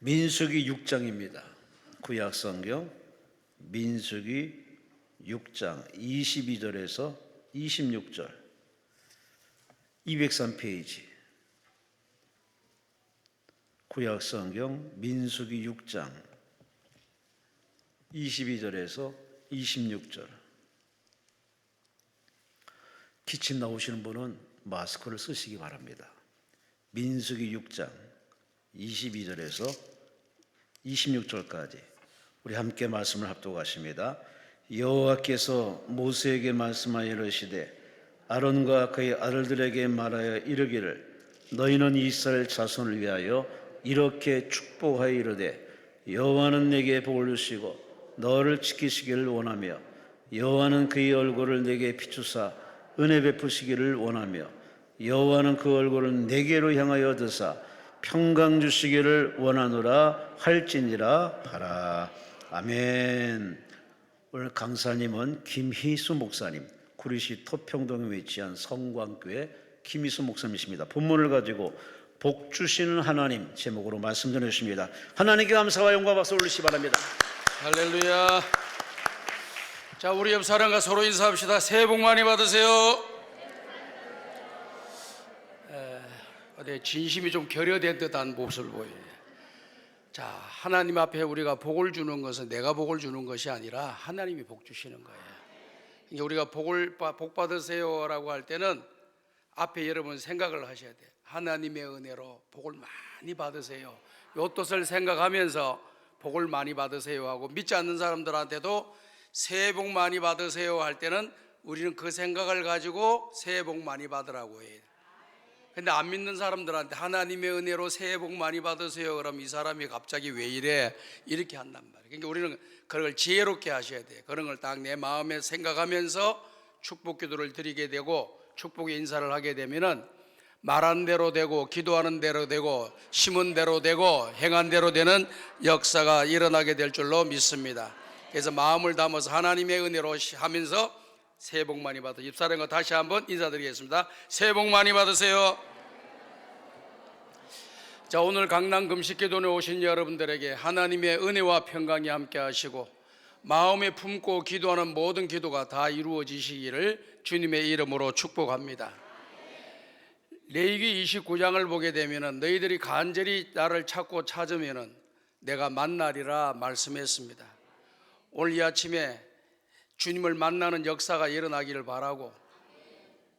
민수기 6장입니다. 구약성경 민수기 6장 22절에서 26절 203페이지. 구약성경 민수기 6장 22절에서 26절. 기침 나오시는 분은 마스크를 쓰시기 바랍니다. 민수기 6장 22절에서 26절까지 우리 함께 말씀을 합독하십니다. 여호와께서 모세에게 말씀하여 이르시되 아론과 그의 아들들에게 말하여 이르기를 너희는 이스라엘 자손을 위하여 이렇게 축복하여 이르되 여호와는 내게 복을 주시고 너를 지키시기를 원하며 여호와는 그의 얼굴을 내게 비추사 은혜 베푸시기를 원하며 여호와는 그 얼굴을 내게로 향하여 드사 평강 주시기를 원하노라 할지니라 하라. 아멘. 오늘 강사님은 김희수 목사님, 구리시 토평동에 위치한 성광교회 김희수 목사님이십니다. 본문을 가지고 복 주시는 하나님 제목으로 말씀 전해주십니다. 하나님께 감사와 영광과 박수 올리시기 바랍니다. 할렐루야. 자, 우리 옆 사람과 서로 인사합시다. 새해 복 많이 받으세요. 진심이 좀 결여된 듯한 모습을 보여요. 자, 하나님 앞에 우리가 복을 주는 것은 내가 복을 주는 것이 아니라 하나님이 복 주시는 거예요. 그러니까 우리가 복 받으세요라고 할 때는 앞에 여러분 생각을 하셔야 돼요. 하나님의 은혜로 복을 많이 받으세요. 이 뜻을 생각하면서 복을 많이 받으세요 하고, 믿지 않는 사람들한테도 새해 복 많이 받으세요 할 때는 우리는 그 생각을 가지고 새해 복 많이 받으라고 해요. 근데 안 믿는 사람들한테 하나님의 은혜로 새해 복 많이 받으세요 그럼 이 사람이 갑자기 왜 이래 이렇게 한단 말이에요. 그러니까 우리는 그런 걸 지혜롭게 하셔야 돼요. 그런 걸 딱 내 마음에 생각하면서 축복 기도를 드리게 되고 축복의 인사를 하게 되면은 말한 대로 되고 기도하는 대로 되고 심은 대로 되고 행한 대로 되는 역사가 일어나게 될 줄로 믿습니다. 그래서 마음을 담아서 하나님의 은혜로 하면서 새해 복 많이 받으세요. 입사람과 다시 한번 인사드리겠습니다. 새해 복 많이 받으세요. 자, 오늘 강남 금식기도에 오신 여러분들에게 하나님의 은혜와 평강이 함께 하시고 마음에 품고 기도하는 모든 기도가 다 이루어지시기를 주님의 이름으로 축복합니다. 레위기 29장을 보게 되면 너희들이 간절히 나를 찾으면 내가 만나리라 말씀했습니다. 오늘 이 아침에 주님을 만나는 역사가 일어나기를 바라고,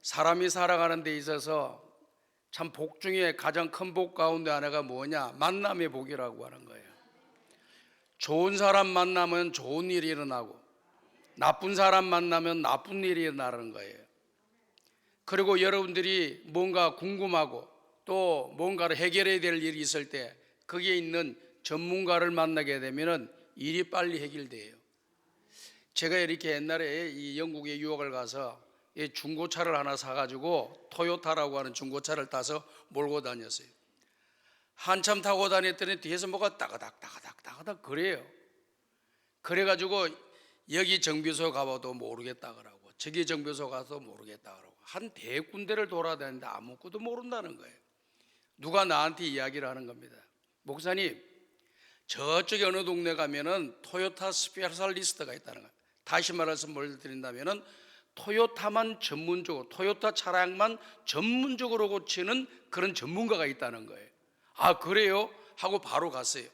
사람이 살아가는 데 있어서 참 복 중에 가장 큰 복 가운데 하나가 뭐냐? 만남의 복이라고 하는 거예요. 좋은 사람 만나면 좋은 일이 일어나고 나쁜 사람 만나면 나쁜 일이 일어나는 거예요. 그리고 여러분들이 뭔가 궁금하고 또 뭔가를 해결해야 될 일이 있을 때 거기에 있는 전문가를 만나게 되면 일이 빨리 해결돼요. 제가 이렇게 옛날에 이 영국에 유학을 가서 중고차를 하나 사가지고 토요타라고 하는 중고차를 타서 몰고 다녔어요. 한참 타고 다녔더니 뒤에서 뭐가 따가닥 그래요. 그래가지고 여기 정비소 가봐도 모르겠다 그러고 저기 정비소 가서 모르겠다 그러고 한 100군데를 돌아다니는데 아무것도 모른다는 거예요. 누가 나한테 이야기를 하는 겁니다. 목사님, 저쪽에 어느 동네 가면은 토요타 스페셜리스트가 있다는 거예요. 다시 말해서 뭘 드린다면은 토요타만 전문적으로, 토요타 차량만 전문적으로 고치는 그런 전문가가 있다는 거예요. 아, 그래요? 하고 바로 갔어요.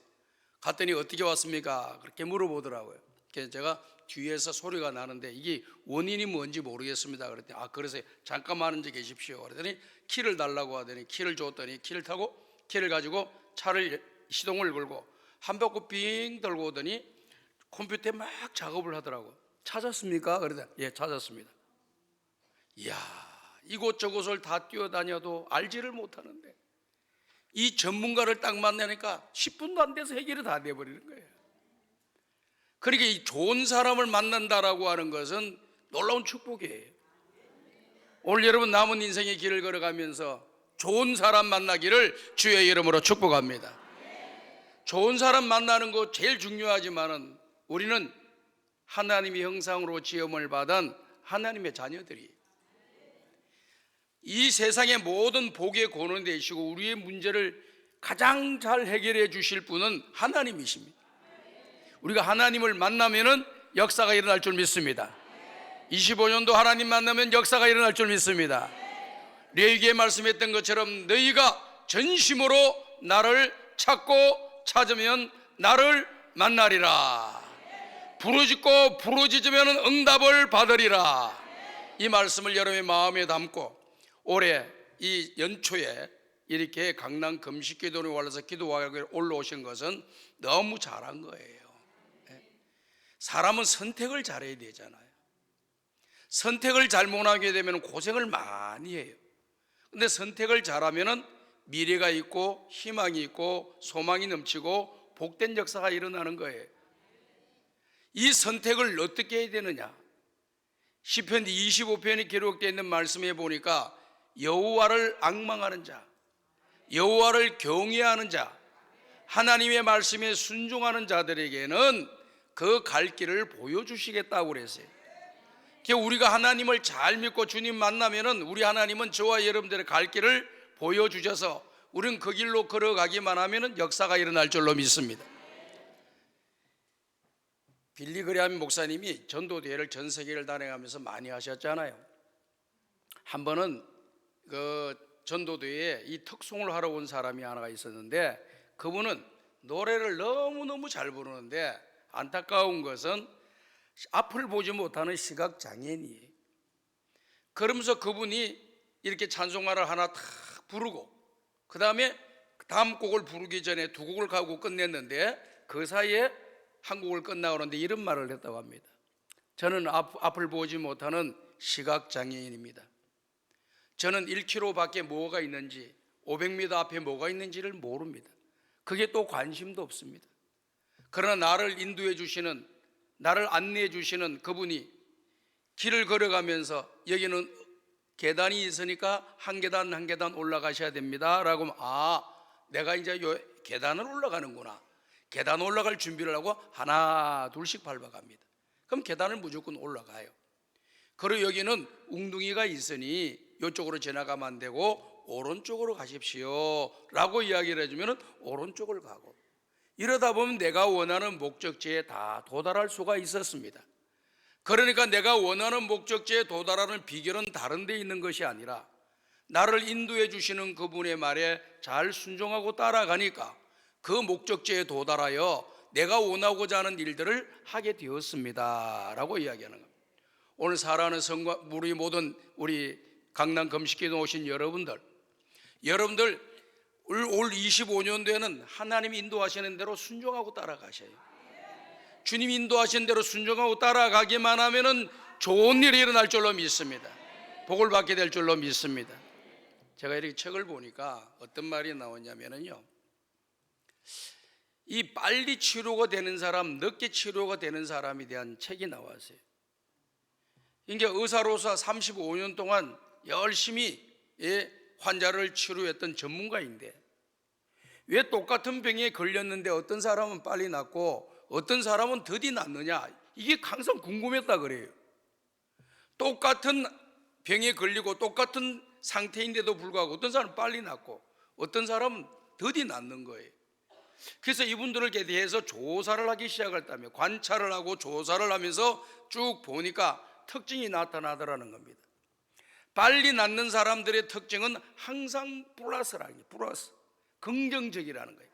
갔더니 어떻게 왔습니까? 그렇게 물어보더라고요. 그래서 제가 뒤에서 소리가 나는데 이게 원인이 뭔지 모르겠습니다. 그랬더니 아, 그래서 잠깐만 앉아 계십시오. 그랬더니 키를 달라고 하더니 키를 줬더니 키를 타고 키를 가지고 차를 시동을 걸고 한 바퀴 빙 돌고 오더니 컴퓨터에 막 작업을 하더라고. 찾았습니까? 그러더니 예, 찾았습니다. 이야, 이곳저곳을 다 뛰어다녀도 알지를 못하는데 이 전문가를 딱 만나니까 10분도 안 돼서 해결이 다 돼버리는 거예요. 그러니까 이 좋은 사람을 만난다라고 하는 것은 놀라운 축복이에요. 오늘 여러분 남은 인생의 길을 걸어가면서 좋은 사람 만나기를 주의 이름으로 축복합니다. 좋은 사람 만나는 거 제일 중요하지만은 우리는 하나님의 형상으로 지음을 받은 하나님의 자녀들이 이 세상의 모든 복의 근원 되시고 우리의 문제를 가장 잘 해결해 주실 분은 하나님이십니다. 우리가 하나님을 만나면은 역사가 일어날 줄 믿습니다. 25년도 하나님 만나면 역사가 일어날 줄 믿습니다. 레위기에 말씀했던 것처럼 너희가 전심으로 나를 찾고 찾으면 나를 만나리라. 부르짖고 부르짖으면 응답을 받으리라. 이 말씀을 여러분의 마음에 담고 올해 이 연초에 이렇게 강남 금식기도에 올라서 기도하고 올라오신 것은 너무 잘한 거예요. 사람은 선택을 잘해야 되잖아요. 선택을 잘못하게 되면 고생을 많이 해요. 근데 선택을 잘하면 미래가 있고 희망이 있고 소망이 넘치고 복된 역사가 일어나는 거예요. 이 선택을 어떻게 해야 되느냐? 시편 25편이 기록되어 있는 말씀에 보니까 여호와를 앙망하는 자, 여호와를 경외하는 자, 하나님의 말씀에 순종하는 자들에게는 그 갈 길을 보여주시겠다고 그랬어요. 우리가 하나님을 잘 믿고 주님 만나면은 우리 하나님은 저와 여러분들의 갈 길을 보여주셔서 우리는 그 길로 걸어가기만 하면은 역사가 일어날 줄로 믿습니다. 빌리 그레함 목사님이 전도대회를 전 세계를 다녀가면서 많이 하셨잖아요. 한 번은 그 전도대회에 이 특송을 하러 온 사람이 하나가 있었는데 그분은 노래를 너무너무 잘 부르는데 안타까운 것은 앞을 보지 못하는 시각장애인이에요. 그러면서 그분이 이렇게 찬송가를 하나 탁 부르고 그 다음에 다음 곡을 부르기 전에 두 곡을 가고 끝냈는데 그 사이에 한 곡을 끝나오는데 이런 말을 했다고 합니다. 저는 앞을 보지 못하는 시각장애인입니다. 저는 1km 밖에 뭐가 있는지 500m 앞에 뭐가 있는지를 모릅니다. 그게 또 관심도 없습니다. 그러나 나를 인도해 주시는, 나를 안내해 주시는 그분이 길을 걸어가면서 여기는 계단이 있으니까 한 계단 한 계단 올라가셔야 됩니다 라고 하면 내가 이제 요 계단을 올라가는구나. 계단 올라갈 준비를 하고 하나 둘씩 밟아갑니다. 그럼 계단을 무조건 올라가요. 그리고 여기는 웅둥이가 있으니 이쪽으로 지나가면 안 되고 오른쪽으로 가십시오 라고 이야기를 해주면 오른쪽을 가고, 이러다 보면 내가 원하는 목적지에 다 도달할 수가 있었습니다. 그러니까 내가 원하는 목적지에 도달하는 비결은 다른 데 있는 것이 아니라 나를 인도해 주시는 그분의 말에 잘 순종하고 따라가니까 그 목적지에 도달하여 내가 원하고자 하는 일들을 하게 되었습니다 라고 이야기하는 겁니다. 오늘 사랑하는 성과 우리 모든 우리 강남 금식기도 오신 여러분들 올 25년도에는 하나님이 인도하시는 대로 순종하고 따라가셔요. 주님 인도하신 대로 순종하고 따라가기만 하면은 좋은 일이 일어날 줄로 믿습니다. 복을 받게 될 줄로 믿습니다. 제가 이렇게 책을 보니까 어떤 말이 나오냐면요, 이 빨리 치료가 되는 사람, 늦게 치료가 되는 사람에 대한 책이 나왔어요. 이게 의사로서 35년 동안 열심히 환자를 치료했던 전문가인데 왜 똑같은 병에 걸렸는데 어떤 사람은 빨리 낫고 어떤 사람은 더디 낫느냐, 이게 항상 궁금했다 그래요. 똑같은 병에 걸리고 똑같은 상태인데도 불구하고 어떤 사람은 빨리 낫고 어떤 사람은 더디 낫는 거예요. 그래서 이분들에 대해서 조사를 하기 시작했다며 관찰을 하고 조사를 하면서 쭉 보니까 특징이 나타나더라는 겁니다. 빨리 낫는 사람들의 특징은 항상 플러스라는 게 플러스, 긍정적이라는 거예요.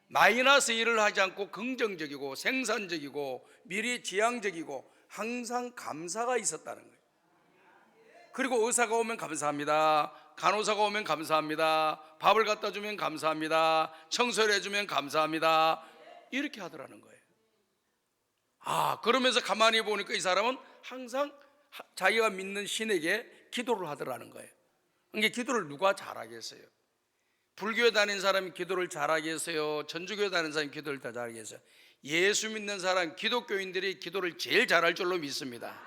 마이너스 일을 하지 않고 긍정적이고 생산적이고 미래지향적이고 항상 감사가 있었다는 거예요. 그리고 의사가 오면 감사합니다, 간호사가 오면 감사합니다, 밥을 갖다 주면 감사합니다, 청소를 해주면 감사합니다, 이렇게 하더라는 거예요. 그러면서 가만히 보니까 이 사람은 항상 자기가 믿는 신에게 기도를 하더라는 거예요. 그러니까 기도를 누가 잘하겠어요? 불교에 다니는 사람이 기도를 잘하겠어요? 천주교에 다니는 사람이 기도를 더 잘하겠어요? 예수 믿는 사람, 기독교인들이 기도를 제일 잘할 줄로 믿습니다.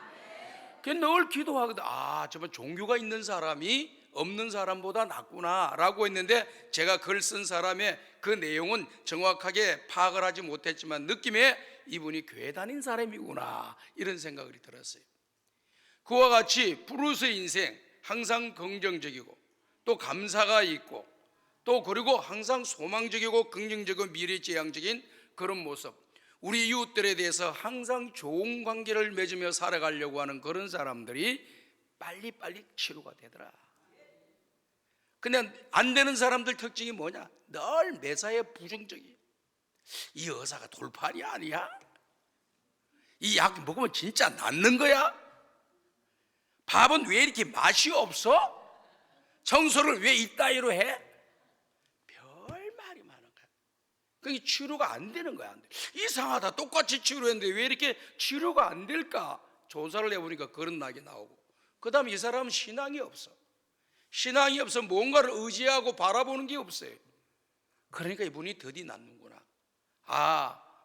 늘 기도하거든. 정말 종교가 있는 사람이 없는 사람보다 낫구나 라고 했는데, 제가 글 쓴 사람의 그 내용은 정확하게 파악을 하지 못했지만 느낌에 이분이 교회 다닌 사람이구나, 이런 생각이 들었어요. 그와 같이 브루스의 인생, 항상 긍정적이고 또 감사가 있고 또 그리고 항상 소망적이고 긍정적이고 미래지향적인 그런 모습, 우리 이웃들에 대해서 항상 좋은 관계를 맺으며 살아가려고 하는 그런 사람들이 빨리빨리 치료가 되더라. 근데 안 되는 사람들 특징이 뭐냐? 늘 매사에 부정적이에요. 이 의사가 돌팔이 아니야? 이 약 먹으면 진짜 낫는 거야? 밥은 왜 이렇게 맛이 없어? 청소를 왜 이따위로 해? 별 말이 많은 거야. 그게 치료가 안 되는 거야. 안 돼. 이상하다. 똑같이 치료했는데 왜 이렇게 치료가 안 될까? 조사를 해보니까 그런 낙이 나오고, 그 다음에 이 사람은 신앙이 없어. 신앙이 없어 뭔가를 의지하고 바라보는 게 없어요. 그러니까 이분이 더디 낫는구나.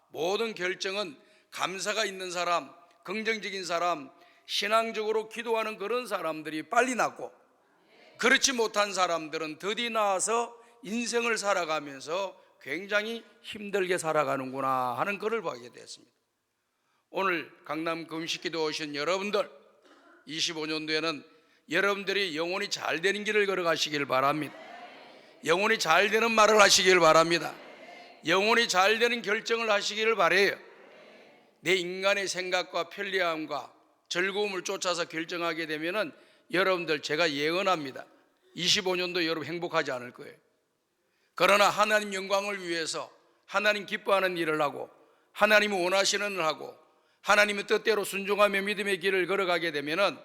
모든 결정은 감사가 있는 사람, 긍정적인 사람, 신앙적으로 기도하는 그런 사람들이 빨리 낫고, 그렇지 못한 사람들은 더디 나아서 인생을 살아가면서 굉장히 힘들게 살아가는구나 하는 것을 보게 됐습니다. 오늘 강남 금식기도 오신 여러분들, 25년도에는 여러분들이 영혼이 잘 되는 길을 걸어가시길 바랍니다. 영혼이 잘 되는 말을 하시길 바랍니다. 영혼이 잘 되는 결정을 하시기를 바라요. 내 인간의 생각과 편리함과 즐거움을 쫓아서 결정하게 되면은 여러분들, 제가 예언합니다. 25년도 여러분 행복하지 않을 거예요. 그러나 하나님 영광을 위해서 하나님 기뻐하는 일을 하고, 하나님이 원하시는 일을 하고, 하나님의 뜻대로 순종하며 믿음의 길을 걸어가게 되면은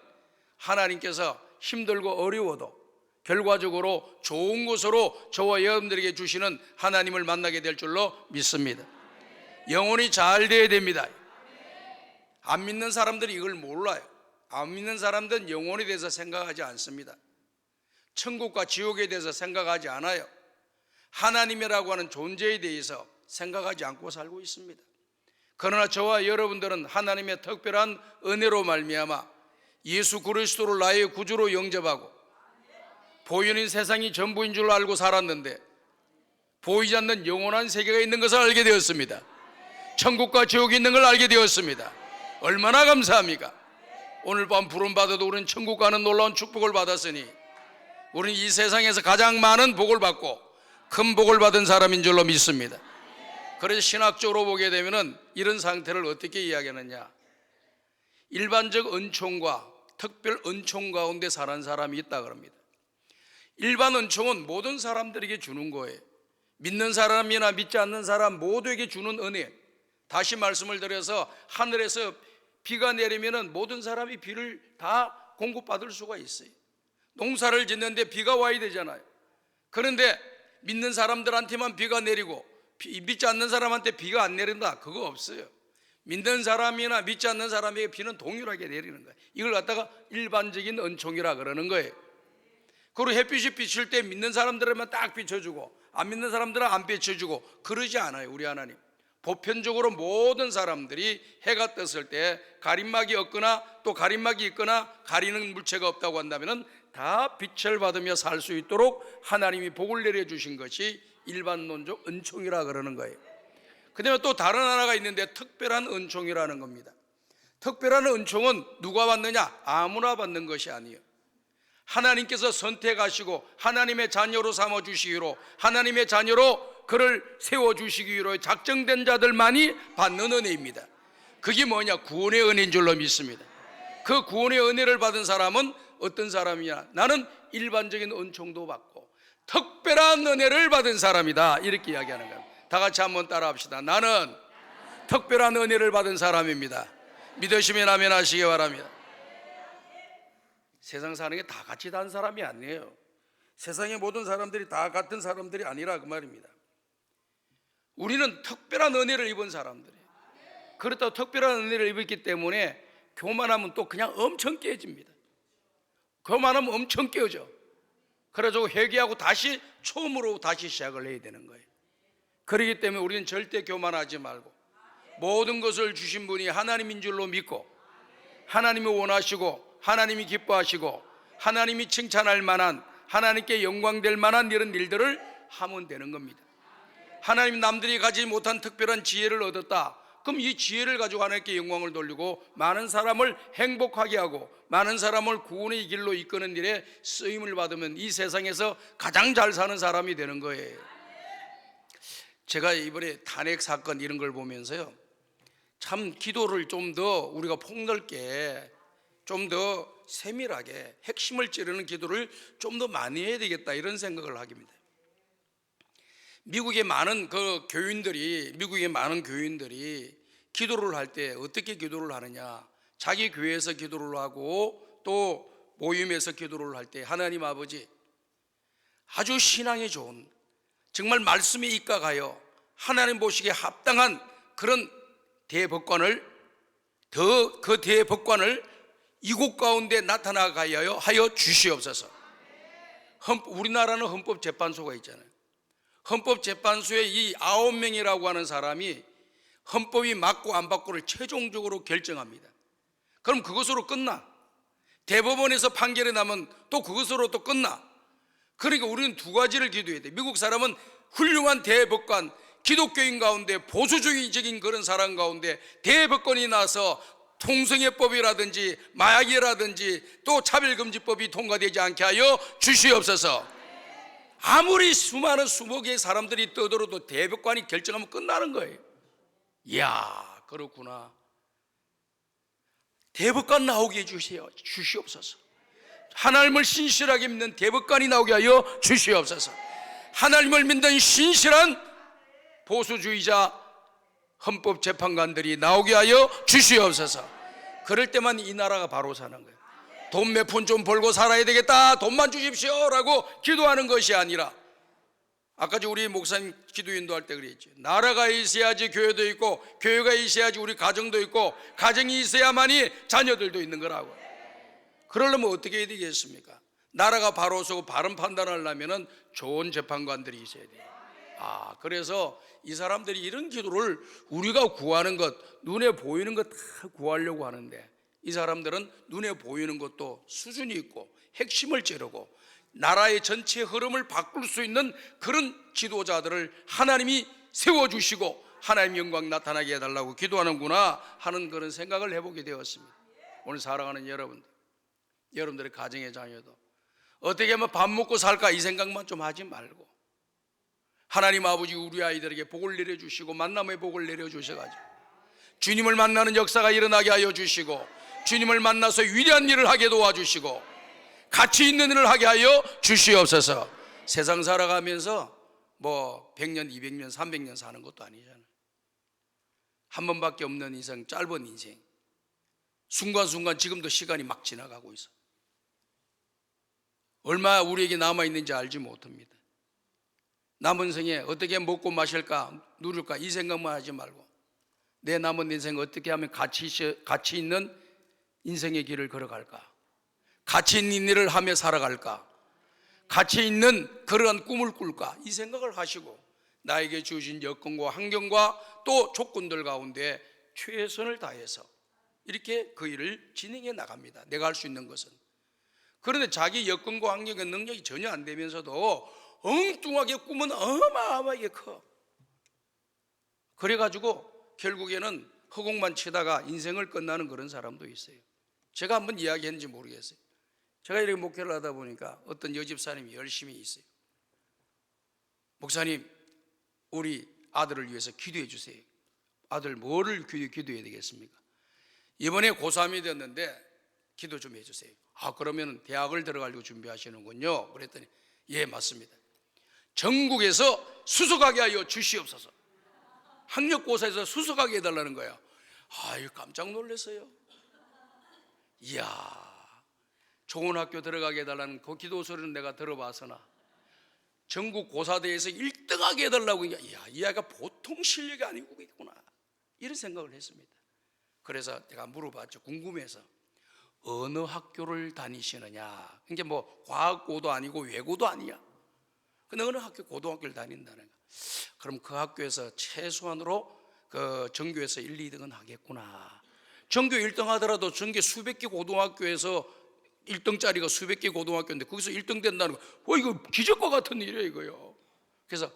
하나님께서 힘들고 어려워도 결과적으로 좋은 것으로 저와 여러분들에게 주시는 하나님을 만나게 될 줄로 믿습니다. 영혼이 잘 돼야 됩니다. 안 믿는 사람들이 이걸 몰라요. 안 믿는 사람들은 영혼에 대해서 생각하지 않습니다. 천국과 지옥에 대해서 생각하지 않아요. 하나님이라고 하는 존재에 대해서 생각하지 않고 살고 있습니다. 그러나 저와 여러분들은 하나님의 특별한 은혜로 말미암아 예수 그리스도를 나의 구주로 영접하고 보이는 세상이 전부인 줄 알고 살았는데 보이지 않는 영원한 세계가 있는 것을 알게 되었습니다. 천국과 지옥이 있는 걸 알게 되었습니다. 얼마나 감사합니까? 오늘 밤 부름받아도 우리는 천국 가는 놀라운 축복을 받았으니 우리는 이 세상에서 가장 많은 복을 받고 큰 복을 받은 사람인 줄로 믿습니다. 그래서 신학적으로 보게 되면 이런 상태를 어떻게 이야기하느냐, 일반적 은총과 특별 은총 가운데 사는 사람이 있다 그럽니다. 일반 은총은 모든 사람들에게 주는 거예요. 믿는 사람이나 믿지 않는 사람 모두에게 주는 은혜. 다시 말씀을 드려서 하늘에서 비가 내리면 모든 사람이 비를 다 공급받을 수가 있어요. 농사를 짓는데 비가 와야 되잖아요. 그런데 믿는 사람들한테만 비가 내리고 믿지 않는 사람한테 비가 안 내린다, 그거 없어요. 믿는 사람이나 믿지 않는 사람에게 비는 동일하게 내리는 거예요. 이걸 갖다가 일반적인 은총이라 그러는 거예요. 그리고 햇빛이 비칠 때 믿는 사람들에만 딱 비춰주고 안 믿는 사람들은 안 비춰주고 그러지 않아요. 우리 하나님 보편적으로 모든 사람들이 해가 떴을 때 가림막이 없거나 또 가림막이 있거나 가리는 물체가 없다고 한다면 다 빛을 받으며 살 수 있도록 하나님이 복을 내려주신 것이 일반론적 은총이라 그러는 거예요. 그 다음에 또 다른 하나가 있는데 특별한 은총이라는 겁니다. 특별한 은총은 누가 받느냐? 아무나 받는 것이 아니에요. 하나님께서 선택하시고 하나님의 자녀로 삼아주시기로, 하나님의 자녀로 그를 세워주시기로 작정된 자들만이 받는 은혜입니다. 그게 뭐냐? 구원의 은혜인 줄로 믿습니다. 그 구원의 은혜를 받은 사람은 어떤 사람이냐? 나는 일반적인 은총도 받고 특별한 은혜를 받은 사람이다, 이렇게 이야기하는 거예요. 다 같이 한번 따라 합시다. 나는 특별한 은혜를 받은 사람입니다. 믿으시면 아멘 하시기 바랍니다. 세상 사는 게 다 같이 다른 사람이 아니에요. 세상의 모든 사람들이 다 같은 사람들이 아니라 그 말입니다. 우리는 특별한 은혜를 입은 사람들이에요. 그렇다고 특별한 은혜를 입었기 때문에 교만하면 또 그냥 엄청 깨집니다. 교만하면 엄청 깨어져. 그래서 회개하고 다시 처음으로 다시 시작을 해야 되는 거예요. 그렇기 때문에 우리는 절대 교만하지 말고 모든 것을 주신 분이 하나님인 줄로 믿고 하나님이 원하시고 하나님이 기뻐하시고 하나님이 칭찬할 만한, 하나님께 영광될 만한 이런 일들을 하면 되는 겁니다. 하나님 남들이 가지지 못한 특별한 지혜를 얻었다, 그럼 이 지혜를 가지고 하나님께 영광을 돌리고 많은 사람을 행복하게 하고 많은 사람을 구원의 길로 이끄는 일에 쓰임을 받으면 이 세상에서 가장 잘 사는 사람이 되는 거예요. 제가 이번에 탄핵 사건 이런 걸 보면서요, 참 기도를 좀 더 우리가 폭넓게, 좀 더 세밀하게 핵심을 찌르는 기도를 좀 더 많이 해야 되겠다, 이런 생각을 하게 됩니다. 미국의 많은 교인들이 기도를 할 때 어떻게 기도를 하느냐, 자기 교회에서 기도를 하고 또 모임에서 기도를 할 때 하나님 아버지, 아주 신앙이 좋은, 정말 말씀에 입각하여 하나님 보시기에 합당한 그런 대법관을, 그 대법관을 이곳 가운데 나타나게 하여 주시옵소서. 우리나라는 헌법재판소가 있잖아요. 헌법재판소에 이 9명이라고 하는 사람이 헌법이 맞고 안 맞고를 최종적으로 결정합니다. 그럼 그것으로 끝나. 대법원에서 판결이 나면 또 그것으로 또 끝나. 그러니까 우리는 두 가지를 기도해야 돼. 미국 사람은 훌륭한 대법관, 기독교인 가운데 보수주의적인 그런 사람 가운데 대법관이 나서 통성애법이라든지 마약이라든지 또 차별금지법이 통과되지 않게 하여 주시옵소서. 아무리 수많은 수백 개의 사람들이 떠들어도 대법관이 결정하면 끝나는 거예요. 이야, 그렇구나. 대법관 나오게 주시옵소서. 하나님을 신실하게 믿는 대법관이 나오게 하여 주시옵소서. 하나님을 믿는 신실한 보수주의자 헌법재판관들이 나오게 하여 주시옵소서. 그럴 때만 이 나라가 바로 사는 거예요. 돈 몇 푼 좀 벌고 살아야 되겠다, 돈만 주십시오 라고 기도하는 것이 아니라, 아까 우리 목사님 기도 인도할 때 그랬죠. 나라가 있어야지 교회도 있고, 교회가 있어야지 우리 가정도 있고, 가정이 있어야만이 자녀들도 있는 거라고. 그러려면 어떻게 해야 되겠습니까? 나라가 바로 서고 바른 판단을 하려면 좋은 재판관들이 있어야 돼요. 그래서 이 사람들이 이런 기도를 우리가 구하는 것, 눈에 보이는 것 다 구하려고 하는데, 이 사람들은 눈에 보이는 것도 수준이 있고 핵심을 찌르고 나라의 전체 흐름을 바꿀 수 있는 그런 지도자들을 하나님이 세워주시고 하나님 영광 나타나게 해달라고 기도하는구나 하는 그런 생각을 해보게 되었습니다. 오늘 사랑하는 여러분들, 여러분들의 가정의 자녀도 어떻게 하면 밥 먹고 살까 이 생각만 좀 하지 말고, 하나님 아버지 우리 아이들에게 복을 내려주시고 만남의 복을 내려주셔가지고 주님을 만나는 역사가 일어나게 하여 주시고, 주님을 만나서 위대한 일을 하게 도와주시고 가치 있는 일을 하게 하여 주시옵소서. 세상 살아가면서 뭐 100년, 200년, 300년 사는 것도 아니잖아요. 한 번밖에 없는 인생, 짧은 인생, 순간순간 지금도 시간이 막 지나가고 있어. 얼마 우리에게 남아있는지 알지 못합니다. 남은 생에 어떻게 먹고 마실까, 누릴까 이 생각만 하지 말고 내 남은 인생 어떻게 하면 가치 있는 인생의 길을 걸어갈까, 가치 있는 일을 하며 살아갈까, 가치 있는 그러한 꿈을 꿀까, 이 생각을 하시고 나에게 주어진 여건과 환경과 또 조건들 가운데 최선을 다해서 이렇게 그 일을 진행해 나갑니다. 내가 할 수 있는 것은. 그런데 자기 여건과 환경의 능력이 전혀 안 되면서도 엉뚱하게 꿈은 어마어마하게 커. 그래가지고 결국에는 허공만 치다가 인생을 끝나는 그런 사람도 있어요. 제가 한번 이야기했는지 모르겠어요. 제가 이렇게 목회를 하다 보니까 어떤 여집사님이 열심히 있어요. 목사님, 우리 아들을 위해서 기도해 주세요. 아들 뭐를 기도해야 되겠습니까? 이번에 고3이 됐는데 기도 좀 해주세요. 그러면 대학을 들어가려고 준비하시는군요. 그랬더니 예, 맞습니다. 전국에서 수석하게 하여 주시옵소서. 학력고사에서 수석하게 해달라는 거예요. 깜짝 놀랐어요. 이야, 좋은 학교 들어가게 해달라는 그 기도 소리는 내가 들어봐서나 전국 고사대회에서 1등하게 해달라고, 이야, 이 아이가 보통 실력이 아니구나, 이런 생각을 했습니다. 그래서 내가 물어봤죠. 궁금해서. 어느 학교를 다니시느냐. 이게 뭐 과학고도 아니고 외고도 아니야. 근데 어느 학교, 고등학교를 다닌다는 거야. 그럼 그 학교에서 최소한으로 그 전교에서 1, 2등은 하겠구나. 전교 1등 하더라도 전교 수백 개 고등학교에서 1등짜리가 수백 개 고등학교인데 거기서 1등 된다는 거, 이거 기적과 같은 일이에요, 이거요. 그래서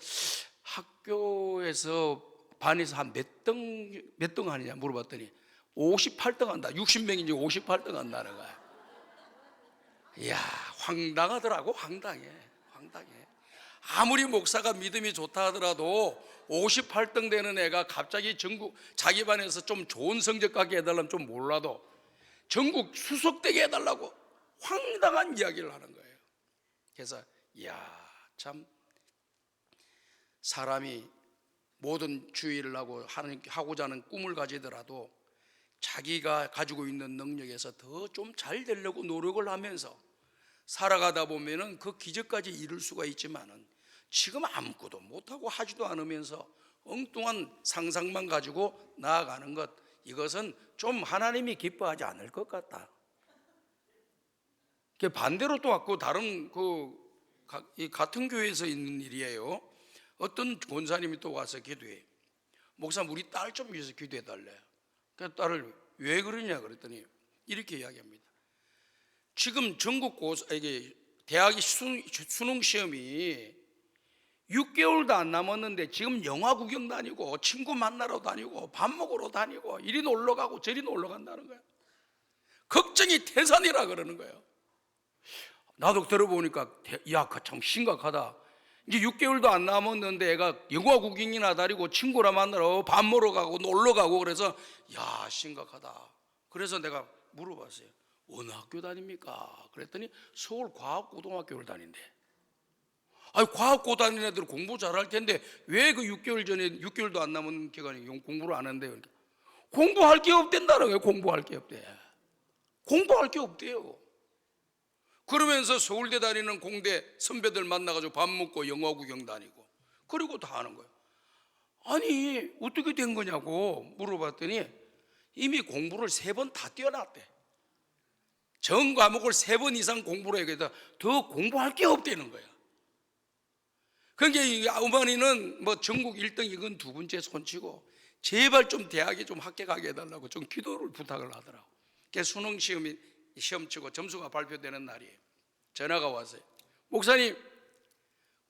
학교에서 반에서 한 몇 등 하느냐 물어봤더니 58등 한다. 60명인지 58등 한다는 거야. 이야, 황당하더라고. 황당해. 아무리 목사가 믿음이 좋다 하더라도 58등 되는 애가 갑자기 전국 자기 반에서 좀 좋은 성적 갖게 해달라면 좀 몰라도 전국 수석되게 해달라고 황당한 이야기를 하는 거예요. 그래서 이야, 참 사람이 모든 주의를 하고자 하는 꿈을 가지더라도 자기가 가지고 있는 능력에서 더 좀 잘 되려고 노력을 하면서 살아가다 보면은 그 기적까지 이룰 수가 있지만은 지금 아무것도 못하고 하지도 않으면서 엉뚱한 상상만 가지고 나아가는 것, 이것은 좀 하나님이 기뻐하지 않을 것 같다. 반대로 또 왔고 다른 이 같은 교회에서 있는 일이에요. 어떤 권사님이 또 와서 기도해. 목사님, 우리 딸 좀 위해서 기도해 달래. 그 딸을 왜 그러냐 그랬더니 이렇게 이야기합니다. 지금 전국 대학 수능 시험이 6개월도 안 남았는데 지금 영화 구경 다니고 친구 만나러 다니고 밥 먹으러 다니고 이리 놀러 가고 저리 놀러 간다는 거야. 걱정이 태산이라 그러는 거예요. 나도 들어보니까 야, 참 심각하다. 이제 6개월도 안 남았는데 애가 영화 구경이나 다니고 친구라 만나러 밥 먹으러 가고 놀러 가고 그래서 야, 심각하다. 그래서 내가 물어봤어요. 어느 학교 다닙니까? 그랬더니 서울과학고등학교를 다닌대. 아니, 과학고 다니는 애들 공부 잘할 텐데 왜 그 6개월도 안 남은 기간에 공부를 안 한대요? 그러니까 공부할 게 없댄다는 거예요. 공부할 게 없대요. 그러면서 서울대 다니는 공대 선배들 만나가지고 밥 먹고 영화 구경 다니고 그리고 다 하는 거예요. 아니, 어떻게 된 거냐고 물어봤더니 이미 공부를 3번 다 뛰어났대. 전 과목을 3번 이상 공부를 해야 더 공부할 게 없다는 거야. 그러니까 어머니는 뭐 전국 1등 이건 두 번째 손치고 제발 좀 대학에 좀 합격하게 해달라고 좀 기도를 부탁을 하더라고. 그래서 수능 시험 치고 점수가 발표되는 날이에요. 전화가 왔어요. 목사님,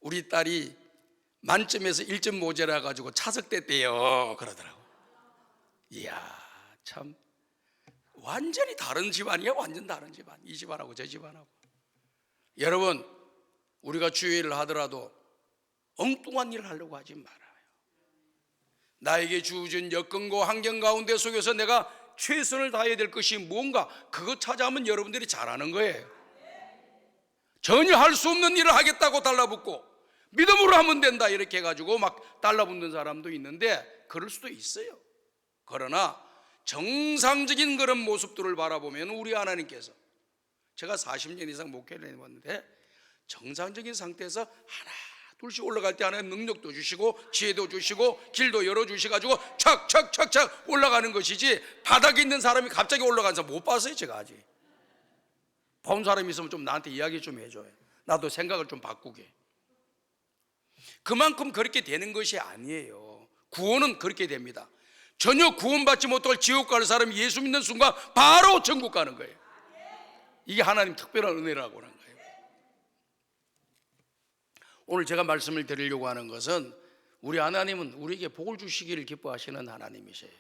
우리 딸이 만점에서 1점 모자라 가지고 차석됐대요. 그러더라고. 이야, 참 완전히 다른 집안이야. 완전 다른 집안. 이 집안하고 저 집안하고. 여러분, 우리가 주의를 하더라도 엉뚱한 일을 하려고 하지 말아요. 나에게 주어진 여건과 환경 가운데 속에서 내가 최선을 다해야 될 것이 뭔가 그거 찾아오면 여러분들이 잘하는 거예요. 전혀 할 수 없는 일을 하겠다고 달라붙고 믿음으로 하면 된다 이렇게 해가지고 막 달라붙는 사람도 있는데 그럴 수도 있어요. 그러나 정상적인 그런 모습들을 바라보면 우리 하나님께서, 제가 40년 이상 목회를 해왔는데 정상적인 상태에서 하나 둘씩 올라갈 때 하나님 능력도 주시고 지혜도 주시고 길도 열어주셔가지고 착착착착 올라가는 것이지, 바닥에 있는 사람이 갑자기 올라가서 못 봤어요. 제가 아직 본 사람이 있으면 좀 나한테 이야기 좀 해줘요. 나도 생각을 좀 바꾸게. 그만큼 그렇게 되는 것이 아니에요. 구원은 그렇게 됩니다. 전혀 구원받지 못할 지옥 갈 사람이 예수 믿는 순간 바로 천국 가는 거예요. 이게 하나님 특별한 은혜라고 하는 거예요. 오늘 제가 말씀을 드리려고 하는 것은 우리 하나님은 우리에게 복을 주시기를 기뻐하시는 하나님이세요.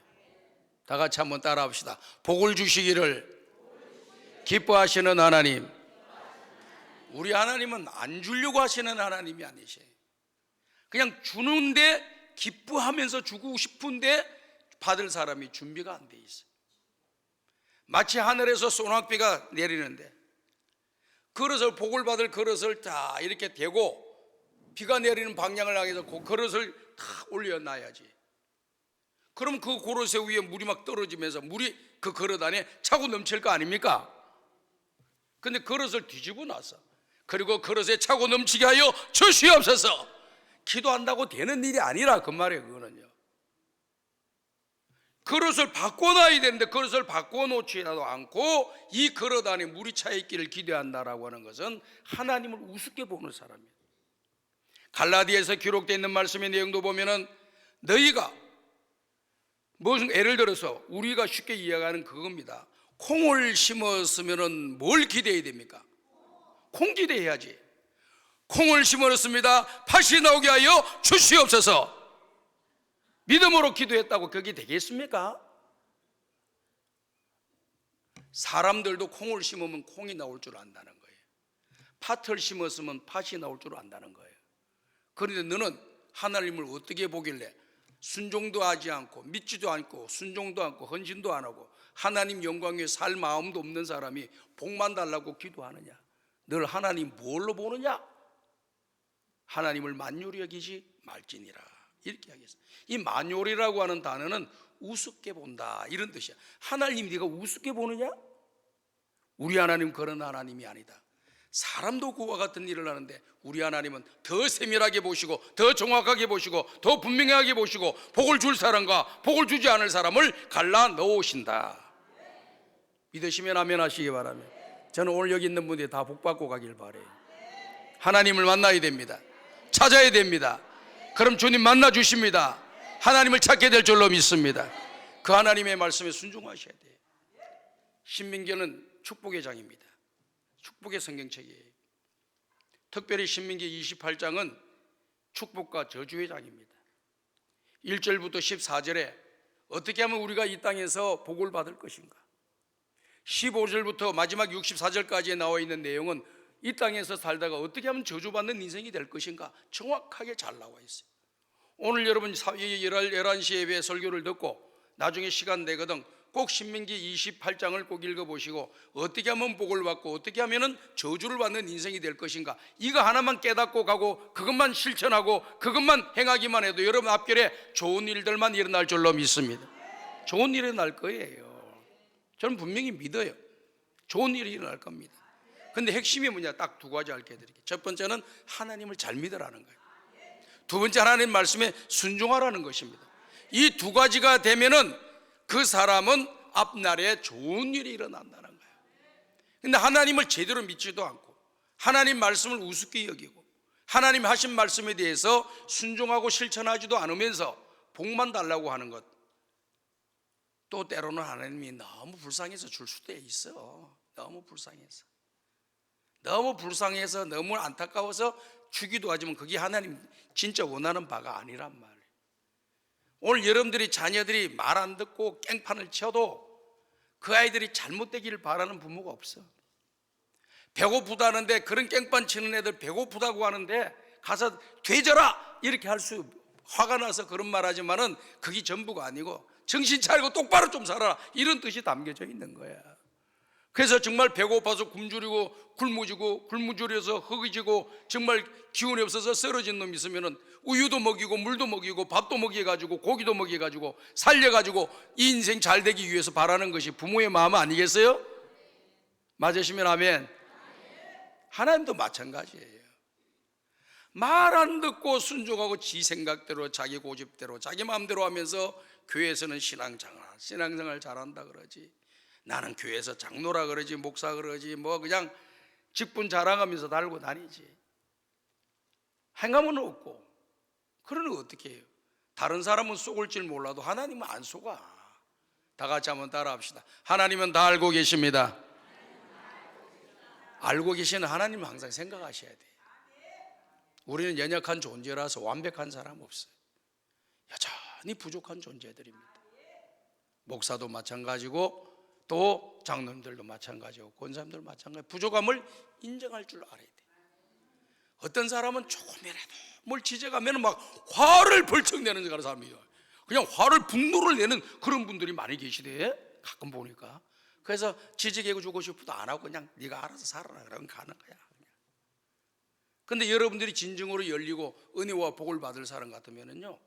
다 같이 한번 따라 합시다. 복을 주시기를 기뻐하시는 하나님. 우리 하나님은 안 주려고 하시는 하나님이 아니세요. 그냥 주는데 기뻐하면서 주고 싶은데 받을 사람이 준비가 안 돼 있어요. 마치 하늘에서 소낙비가 내리는데 그릇을, 복을 받을 그릇을 다 이렇게 대고 비가 내리는 방향을 향해서 그 그릇을 다 올려놔야지. 그럼 그 그릇 위에 물이 막 떨어지면서 물이 그 그릇 안에 차고 넘칠 거 아닙니까? 근데 그릇을 뒤집어 놨어. 그리고 그릇에 차고 넘치게 하여 주시옵소서. 기도한다고 되는 일이 아니라 그 말이에요. 그거는요. 그릇을 바꿔놔야 되는데 그릇을 바꿔놓지도 않고 이 그릇 안에 물이 차 있기를 기대한다라고 하는 것은 하나님을 우습게 보는 사람이에요. 갈라디아에서 기록되어 있는 말씀의 내용도 보면은 너희가 무슨, 예를 들어서 우리가 쉽게 이해하는 그겁니다. 콩을 심었으면은 뭘 기대해야 됩니까? 콩 기대해야지. 콩을 심었습니다. 팥이 나오게 하여 주시옵소서. 믿음으로 기도했다고 그게 되겠습니까? 사람들도 콩을 심으면 콩이 나올 줄 안다는 거예요. 팥을 심었으면 팥이 나올 줄 안다는 거예요. 그런데 너는 하나님을 어떻게 보길래 순종도 하지 않고 믿지도 않고 순종도 않고 헌신도 안 하고 하나님 영광 위에 살 마음도 없는 사람이 복만 달라고 기도하느냐? 늘 하나님 뭘로 보느냐? 하나님을 만유리 여기지 말지니라, 이렇게 하겠어요. 이 만유리라고 하는 단어는 우습게 본다, 이런 뜻이야. 하나님 네가 우습게 보느냐? 우리 하나님 그런 하나님이 아니다. 사람도 그와 같은 일을 하는데 우리 하나님은 더 세밀하게 보시고 더 정확하게 보시고 더 분명하게 보시고 복을 줄 사람과 복을 주지 않을 사람을 갈라 넣으신다. 믿으시면 아멘 하시기 바랍니다. 저는 오늘 여기 있는 분들이 다 복 받고 가길 바라요. 하나님을 만나야 됩니다. 찾아야 됩니다. 그럼 주님 만나 주십니다. 하나님을 찾게 될 줄로 믿습니다. 그 하나님의 말씀에 순종하셔야 돼요. 신민기는 축복의 장입니다. 축복의 성경책이에요. 특별히 신민기 28장은 축복과 저주의 장입니다. 1절부터 14절에 어떻게 하면 우리가 이 땅에서 복을 받을 것인가, 15절부터 마지막 64절까지에 나와 있는 내용은 이 땅에서 살다가 어떻게 하면 저주받는 인생이 될 것인가 정확하게 잘 나와 있어요. 오늘 여러분 11시 예배 설교를 듣고 나중에 시간 되거든 꼭 신민기 28장을 꼭 읽어보시고 어떻게 하면 복을 받고 어떻게 하면 저주를 받는 인생이 될 것인가, 이거 하나만 깨닫고 가고 그것만 실천하고 그것만 행하기만 해도 여러분 앞길에 좋은 일들만 일어날 줄로 믿습니다. 좋은 일이 일어날 거예요. 저는 분명히 믿어요. 좋은 일이 일어날 겁니다. 근데 핵심이 뭐냐, 딱 두 가지 알려드릴게요. 첫 번째는 하나님을 잘 믿으라는 거예요. 두 번째 하나님 말씀에 순종하라는 것입니다. 이 두 가지가 되면은 그 사람은 앞날에 좋은 일이 일어난다는 거예요. 근데 하나님을 제대로 믿지도 않고 하나님 말씀을 우습게 여기고 하나님 하신 말씀에 대해서 순종하고 실천하지도 않으면서 복만 달라고 하는 것, 또 때로는 하나님이 너무 불쌍해서 줄 수도 있어. 너무 불쌍해서 너무 안타까워서 주기도 하지만 그게 하나님 진짜 원하는 바가 아니란 말이에요. 오늘 여러분들이 자녀들이 말 안 듣고 깽판을 쳐도 그 아이들이 잘못되기를 바라는 부모가 없어. 배고프다는데, 그런 깽판 치는 애들 배고프다고 하는데 가서 되져라 이렇게 할 수, 화가 나서 그런 말 하지만은 그게 전부가 아니고 정신 차리고 똑바로 좀 살아라, 이런 뜻이 담겨져 있는 거야. 그래서 정말 배고파서 굶주려서 허기지고 정말 기운이 없어서 쓰러진 놈이 있으면은 우유도 먹이고 물도 먹이고 밥도 먹여가지고 고기도 먹여가지고 살려가지고 이 인생 잘 되기 위해서 바라는 것이 부모의 마음 아니겠어요? 맞으시면 아멘. 하나님도 마찬가지예요. 말 안 듣고 순종하고 지 생각대로 자기 고집대로 자기 마음대로 하면서 교회에서는 신앙생활 잘한다 그러지, 나는 교회에서 장로라 그러지 목사 그러지 뭐 그냥 직분 자랑하면서 달고 다니지, 행함은 없고. 그러니 어떻게 해요? 다른 사람은 속을 줄 몰라도 하나님은 안 속아. 다 같이 한번 따라 합시다. 하나님은 다 알고 계십니다. 알고 계시는 하나님은 항상 생각하셔야 돼요. 우리는 연약한 존재라서 완벽한 사람 없어요. 여전히 부족한 존재들입니다. 목사도 마찬가지고 또 장로님들도 마찬가지고 권사님들도 마찬가지고 부족함을 인정할 줄 알아야 돼. 어떤 사람은 조금이라도 뭘 지적하면 막 화를 벌쩍 내는 사람이에요. 그냥 분노를 내는 그런 분들이 많이 계시대, 가끔 보니까. 그래서 지적해 주고 싶어도 안 하고 그냥 네가 알아서 살아라 그러면 가는 거야. 근데 여러분들이 진정으로 열리고 은혜와 복을 받을 사람 같으면은요,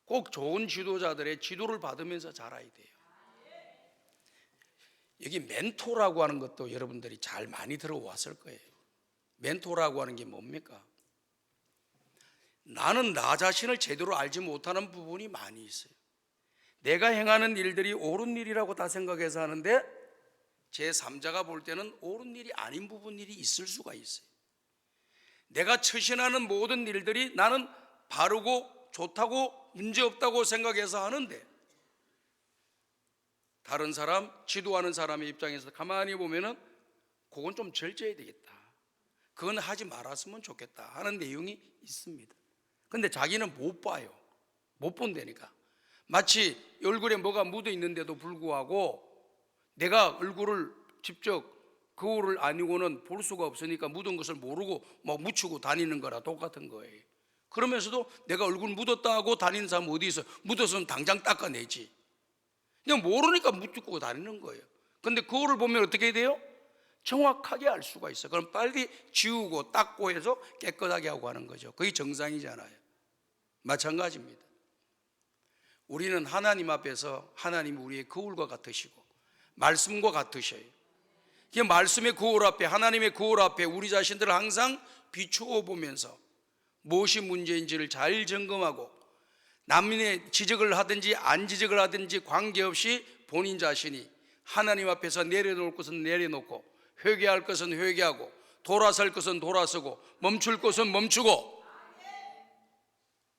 꼭 좋은 지도자들의 지도를 받으면서 자라야 돼요. 여기 멘토라고 하는 것도 여러분들이 잘 많이 들어왔을 거예요. 멘토라고 하는 게 뭡니까? 나는 나 자신을 제대로 알지 못하는 부분이 많이 있어요. 내가 행하는 일들이 옳은 일이라고 다 생각해서 하는데 제3자가 볼 때는 옳은 일이 아닌 부분이 있을 수가 있어요. 내가 처신하는 모든 일들이 나는 바르고 좋다고 문제없다고 생각해서 하는데 다른 사람, 지도하는 사람의 입장에서 가만히 보면은 그건 좀 절제해야 되겠다, 그건 하지 말았으면 좋겠다 하는 내용이 있습니다. 근데 자기는 못 봐요. 못 본다니까. 마치 얼굴에 뭐가 묻어 있는데도 불구하고 내가 얼굴을 직접 거울을 아니고는 볼 수가 없으니까 묻은 것을 모르고 막 묻히고 다니는 거랑 똑같은 거예요. 그러면서도 내가 얼굴 묻었다 하고 다니는 사람 어디 있어? 묻었으면 당장 닦아내지. 그냥 모르니까 묻고 다니는 거예요. 근데 거울을 보면 어떻게 돼요? 정확하게 알 수가 있어. 그럼 빨리 지우고 닦고 해서 깨끗하게 하고 하는 거죠. 그게 정상이잖아요. 마찬가지입니다. 우리는 하나님 앞에서 하나님이 우리의 거울과 같으시고 말씀과 같으셔요. 그 말씀의 거울 앞에, 하나님의 거울 앞에 우리 자신들을 항상 비추어 보면서 무엇이 문제인지를 잘 점검하고 남의 지적을 하든지 안 지적을 하든지 관계없이 본인 자신이 하나님 앞에서 내려놓을 것은 내려놓고 회개할 것은 회개하고 돌아설 것은 돌아서고 멈출 것은 멈추고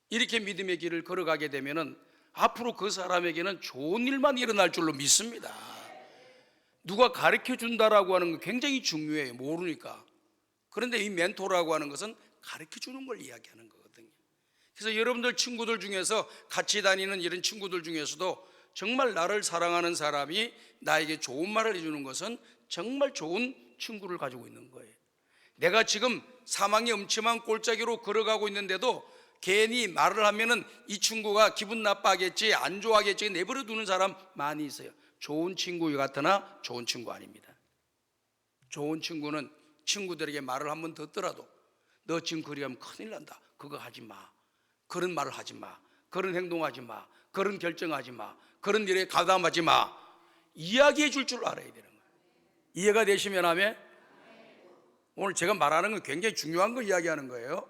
이렇게 믿음의 길을 걸어가게 되면은 앞으로 그 사람에게는 좋은 일만 일어날 줄로 믿습니다. 누가 가르쳐 준다라고 하는 건 굉장히 중요해요. 모르니까. 그런데 이 멘토라고 하는 것은 가르쳐 주는 걸 이야기하는 거거든요. 그래서 여러분들 친구들 중에서 같이 다니는 이런 친구들 중에서도 정말 나를 사랑하는 사람이 나에게 좋은 말을 해주는 것은 정말 좋은 친구를 가지고 있는 거예요. 내가 지금 사망의 음침한 골짜기로 걸어가고 있는데도 괜히 말을 하면은 이 친구가 기분 나빠하겠지, 안 좋아하겠지 내버려 두는 사람 많이 있어요. 좋은 친구 같으나 좋은 친구 아닙니다. 좋은 친구는 친구들에게 말을 한번 듣더라도 너 지금 그리 하면 큰일 난다. 그거 하지 마. 그런 말을 하지 마. 그런 행동하지 마. 그런 결정하지 마. 그런 일에 가담하지 마. 이야기해 줄 줄 알아야 되는 거예요. 이해가 되시면 하면 오늘 제가 말하는 건 굉장히 중요한 거 이야기하는 거예요.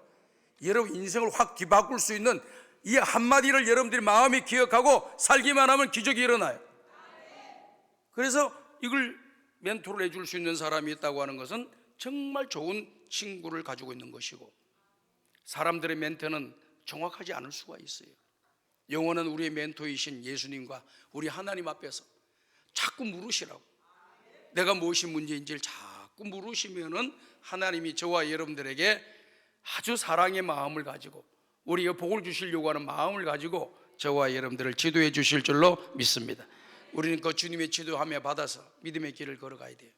여러분 인생을 확 뒤바꿀 수 있는 이 한마디를 여러분들이 마음에 기억하고 살기만 하면 기적이 일어나요. 그래서 이걸 멘토를 해줄 수 있는 사람이 있다고 하는 것은 정말 좋은 친구를 가지고 있는 것이고 사람들의 멘토는 정확하지 않을 수가 있어요. 영원한 우리의 멘토이신 예수님과 우리 하나님 앞에서 자꾸 물으시라고. 내가 무엇이 문제인지를 자꾸 물으시면은 하나님이 저와 여러분들에게 아주 사랑의 마음을 가지고 우리가 복을 주시려고 하는 마음을 가지고 저와 여러분들을 지도해 주실 줄로 믿습니다. 우리는 그 주님의 지도함에 받아서 믿음의 길을 걸어가야 돼요.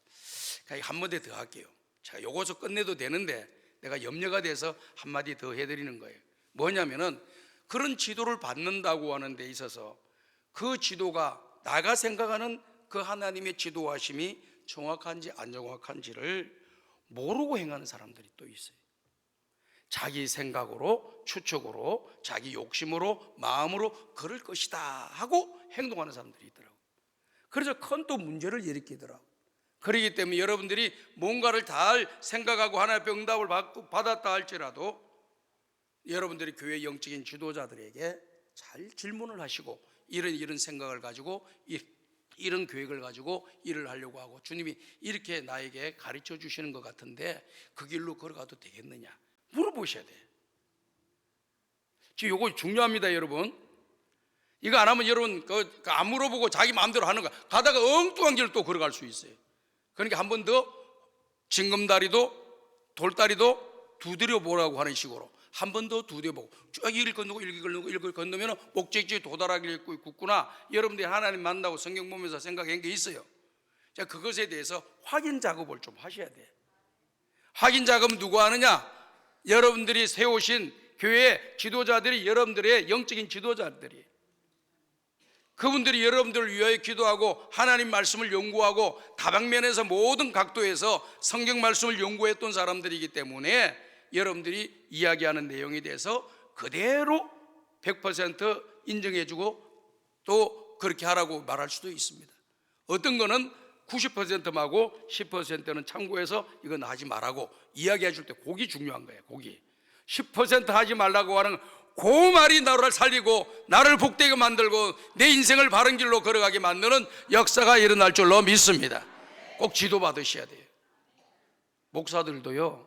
한 마디 더 할게요. 제가 요거서 끝내도 되는데 내가 염려가 돼서 한마디 더 해드리는 거예요. 뭐냐면은 그런 지도를 받는다고 하는 데 있어서 그 지도가 내가 생각하는 그 하나님의 지도하심이 정확한지 안 정확한지를 모르고 행하는 사람들이 또 있어요. 자기 생각으로, 추측으로, 자기 욕심으로, 마음으로 그럴 것이다 하고 행동하는 사람들이 있더라고요. 그래서 큰 또 문제를 일으키더라고요. 그렇기 때문에 여러분들이 뭔가를 잘 생각하고 하나님의 응답을 받았다 할지라도 여러분들이 교회 영적인 지도자들에게 잘 질문을 하시고 이런 생각을 가지고 이런 계획을 가지고 일을 하려고 하고 주님이 이렇게 나에게 가르쳐 주시는 것 같은데 그 길로 걸어가도 되겠느냐 물어보셔야 돼요. 지금 이거 중요합니다, 여러분. 이거 안 하면 여러분 안 물어보고 자기 마음대로 하는 거야. 가다가 엉뚱한 길을 또 걸어갈 수 있어요. 그러니까 한 번 더 징검다리도 돌다리도 두드려 보라고 하는 식으로 한 번 더 두드려 보고 쭉 이를 건너고 이를 건너면 목적지에 도달하길 있구나. 여러분들이 하나님 만나고 성경 보면서 생각한 게 있어요. 자, 그것에 대해서 확인 작업을 좀 하셔야 돼요. 확인 작업은 누가 하느냐? 여러분들이 세우신 교회 지도자들이 여러분들의 영적인 지도자들이 그분들이 여러분들을 위하여 기도하고 하나님 말씀을 연구하고 다방면에서 모든 각도에서 성경 말씀을 연구했던 사람들이기 때문에 여러분들이 이야기하는 내용에 대해서 그대로 100% 인정해주고 또 그렇게 하라고 말할 수도 있습니다. 어떤 거는 90%하고 10%는 참고해서 이건 하지 말라고 이야기해 줄 때 그게 중요한 거예요. 그게 10% 하지 말라고 하는 그 말이 나를 살리고 나를 복되게 만들고 내 인생을 바른 길로 걸어가게 만드는 역사가 일어날 줄로 믿습니다. 꼭 지도받으셔야 돼요. 목사들도요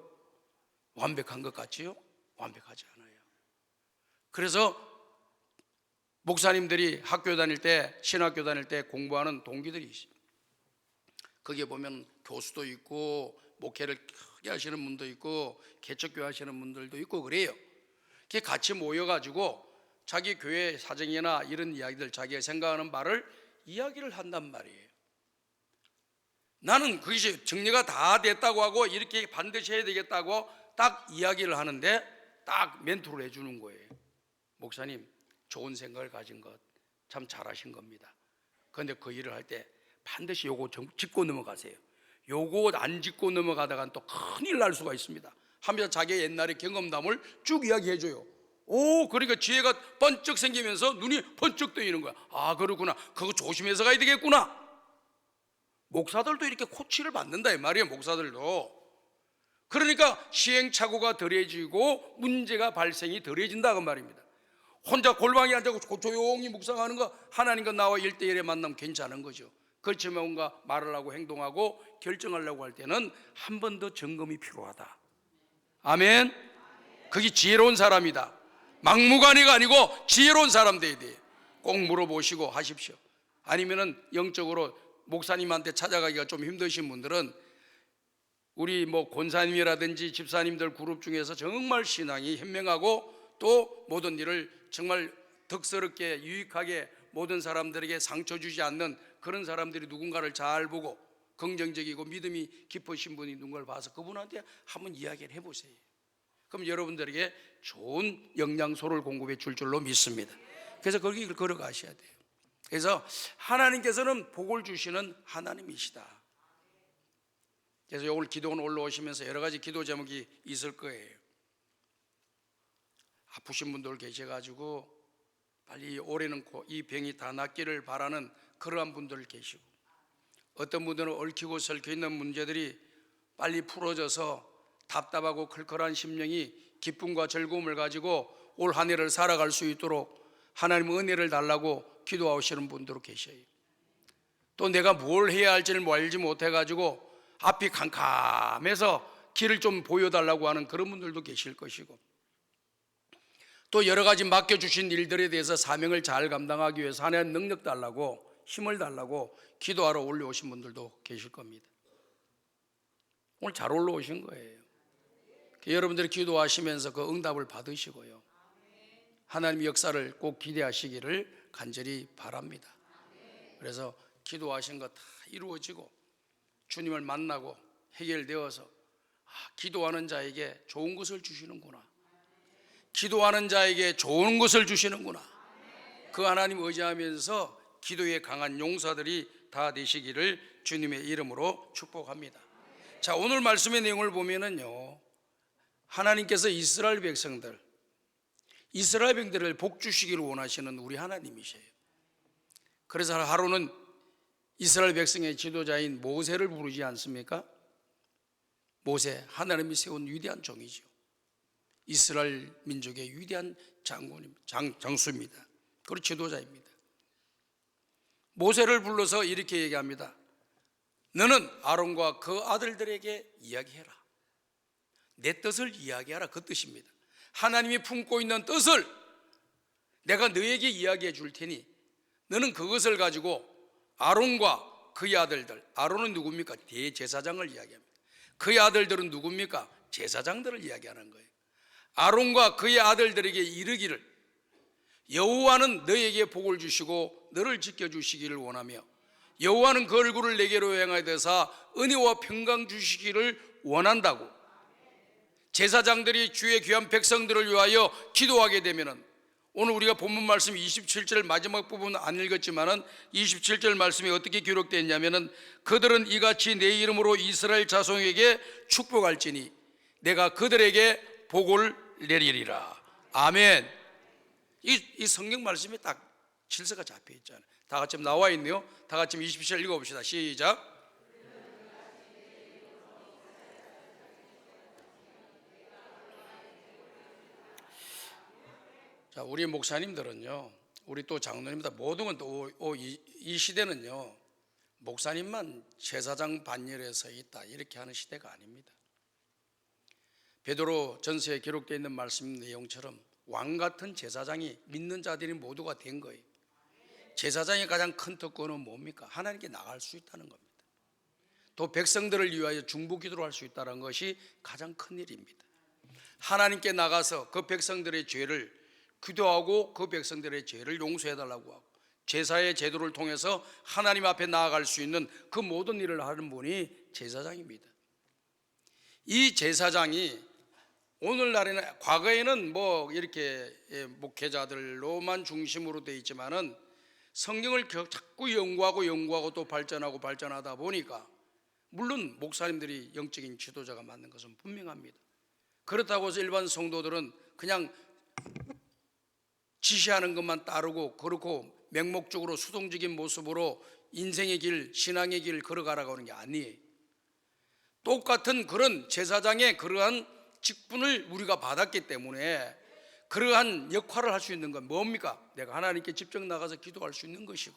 완벽한 것 같지요? 완벽하지 않아요. 그래서 목사님들이 학교 다닐 때 신학교 다닐 때 공부하는 동기들이 있어요. 거기에 보면 교수도 있고 목회를 크게 하시는 분도 있고 개척교회 하시는 분들도 있고 그래요. 같이 모여가지고 자기 교회 사정이나 이런 이야기들, 자기가 생각하는 말을 이야기를 한단 말이에요. 나는 그것이 정리가 다 됐다고 하고 이렇게 반드시 해야 되겠다고 딱 이야기를 하는데 딱 멘토를 해주는 거예요. 목사님, 좋은 생각을 가진 것 참 잘하신 겁니다. 그런데 그 일을 할 때 반드시 요거 짚고 넘어가세요. 요거 안 짚고 넘어가다간 또 큰일 날 수가 있습니다 하면서 자기 옛날의 경험담을 쭉 이야기해줘요. 오, 그러니까 지혜가 번쩍 생기면서 눈이 번쩍 뜨이는 거야. 아, 그렇구나. 그거 조심해서 가야 되겠구나. 목사들도 이렇게 코치를 받는다 이 말이에요. 목사들도. 그러니까 시행착오가 덜해지고 문제가 발생이 덜해진다 그 말입니다. 혼자 골방에 앉아서 조용히 묵상하는 거, 하나님과 나와 1대1의 만남 괜찮은 거죠. 그렇지만 뭔가 말을 하고 행동하고 결정하려고 할 때는 한 번 더 점검이 필요하다. 아멘. 그게 지혜로운 사람이다. 막무가내가 아니고 지혜로운 사람 돼야 돼요. 꼭 물어보시고 하십시오. 아니면은 영적으로 목사님한테 찾아가기가 좀 힘드신 분들은 우리 권사님이라든지 집사님들 그룹 중에서 정말 신앙이 현명하고 또 모든 일을 정말 덕스럽게 유익하게 모든 사람들에게 상처 주지 않는 그런 사람들이 누군가를 잘 보고 긍정적이고 믿음이 깊으신 분이 누군가를 봐서 그분한테 한번 이야기를 해보세요. 그럼 여러분들에게 좋은 영양소를 공급해 줄 줄로 믿습니다. 그래서 거기를 걸어가셔야 돼요. 그래서 하나님께서는 복을 주시는 하나님이시다. 그래서 오늘 기도원 올라오시면서 여러 가지 기도 제목이 있을 거예요. 아프신 분들 계셔가지고 빨리 올해는 이 병이 다 낫기를 바라는 그러한 분들 계시고, 어떤 분들은 얽히고 설켜 있는 문제들이 빨리 풀어져서 답답하고 클컬한 심령이 기쁨과 즐거움을 가지고 올 한 해를 살아갈 수 있도록 하나님 은혜를 달라고 기도하시는 분들도 계셔요. 또 내가 뭘 해야 할지를 알지 못해가지고 앞이 캄캄해서 길을 좀 보여달라고 하는 그런 분들도 계실 것이고, 또 여러 가지 맡겨주신 일들에 대해서 사명을 잘 감당하기 위해서 하나님 능력 달라고 힘을 달라고 기도하러 올라오신 분들도 계실 겁니다. 오늘 잘 올라오신 거예요. 여러분들이 기도하시면서 그 응답을 받으시고요, 하나님의 역사를 꼭 기대하시기를 간절히 바랍니다. 그래서 기도하신 거 다 이루어지고 주님을 만나고 해결되어서 기도하는 자에게 좋은 것을 주시는구나, 기도하는 자에게 좋은 것을 주시는구나, 그 하나님 의지하면서 기도에 강한 용사들이 다 되시기를 주님의 이름으로 축복합니다. 자, 오늘 말씀의 내용을 보면은요, 하나님께서 이스라엘 백성들을 복 주시기를 원하시는 우리 하나님이세요. 그래서 하루는 이스라엘 백성의 지도자인 모세를 부르지 않습니까? 모세, 하나님이 세운 위대한 종이죠. 이스라엘 민족의 위대한 장수입니다. 그리고 지도자입니다. 모세를 불러서 이렇게 얘기합니다. 너는 아론과 그 아들들에게 이야기해라. 내 뜻을 이야기하라, 그 뜻입니다. 하나님이 품고 있는 뜻을 내가 너에게 이야기해 줄 테니 너는 그것을 가지고 아론과 그의 아들들, 아론은 누굽니까? 대제사장을 이야기합니다. 그의 아들들은 누굽니까? 제사장들을 이야기하는 거예요. 아론과 그의 아들들에게 이르기를, 여호와는 너에게 복을 주시고 너를 지켜주시기를 원하며 여호와는 그 얼굴을 내게로 향하여 되사 은혜와 평강 주시기를 원한다고. 제사장들이 주의 귀한 백성들을 위하여 기도하게 되면은, 오늘 우리가 본문 말씀 27절 마지막 부분 안 읽었지만은 27절 말씀이 어떻게 기록되어 있냐면은, 그들은 이같이 내 이름으로 이스라엘 자손에게 축복할지니 내가 그들에게 복을 내리리라. 아멘. 이 성경 말씀이 딱 질서가 잡혀 있잖아요. 다 같이 나와 있네요. 다 같이 27절 읽어봅시다. 시작. 자, 우리 목사님들은요, 우리 또 장로님들 모든 건 또 이 시대는요, 목사님만 제사장 반열에 서 있다 이렇게 하는 시대가 아닙니다. 베드로 전서에 기록되어 있는 말씀 내용처럼 왕 같은 제사장이 믿는 자들이 모두가 된 거예요. 제사장의 가장 큰 특권은 뭡니까? 하나님께 나갈 수 있다는 겁니다. 또 백성들을 위하여 중보기도를 할 수 있다는 것이 가장 큰 일입니다. 하나님께 나가서 그 백성들의 죄를 기도하고 그 백성들의 죄를 용서해달라고 하고 제사의 제도를 통해서 하나님 앞에 나아갈 수 있는 그 모든 일을 하는 분이 제사장입니다. 이 제사장이 오늘날에는, 과거에는 뭐 이렇게 목회자들로만 중심으로 되어 있지만은 성경을 자꾸 연구하고 또 발전하다 보니까 물론 목사님들이 영적인 지도자가 맞는 것은 분명합니다. 그렇다고 해서 일반 성도들은 그냥 지시하는 것만 따르고 그렇고 맹목적으로 수동적인 모습으로 인생의 길, 신앙의 길 걸어가라고 하는 게 아니에요. 똑같은 그런 제사장의 그러한 직분을 우리가 받았기 때문에 그러한 역할을 할 수 있는 건 뭡니까? 내가 하나님께 직접 나가서 기도할 수 있는 것이고,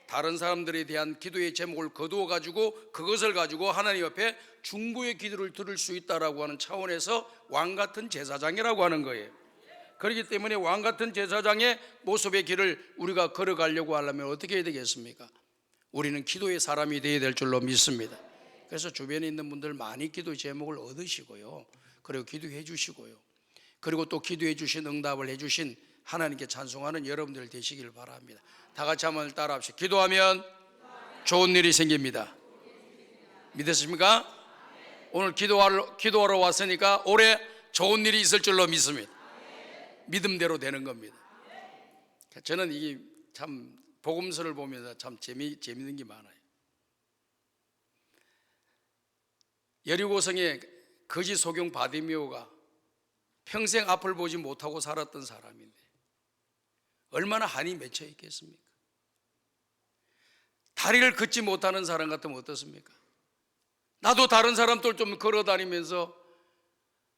다른 사람들에 대한 기도의 제목을 거두어 가지고 그것을 가지고 하나님 앞에 중보의 기도를 들을 수 있다라고 하는 차원에서 왕같은 제사장이라고 하는 거예요. 그렇기 때문에 왕같은 제사장의 모습의 길을 우리가 걸어가려고 하려면 어떻게 해야 되겠습니까? 우리는 기도의 사람이 되어야 될 줄로 믿습니다. 그래서 주변에 있는 분들 많이 기도 제목을 얻으시고요, 그리고 기도해 주시고요, 그리고 또 기도해 주신 응답을 해 주신 하나님께 찬송하는 여러분들 되시길 바랍니다. 다 같이 한번 따라합시다. 기도하면 좋은 일이 생깁니다. 믿으십니까? 오늘 기도하러 왔으니까 올해 좋은 일이 있을 줄로 믿습니다. 믿음대로 되는 겁니다. 저는 이게 참 복음서를 보면서 참 재미있는 게 많아요. 여리고성의 거지 소경 바디메오가 평생 앞을 보지 못하고 살았던 사람인데 얼마나 한이 맺혀 있겠습니까? 다리를 걷지 못하는 사람 같으면 어떻습니까? 나도 다른 사람들 좀 걸어다니면서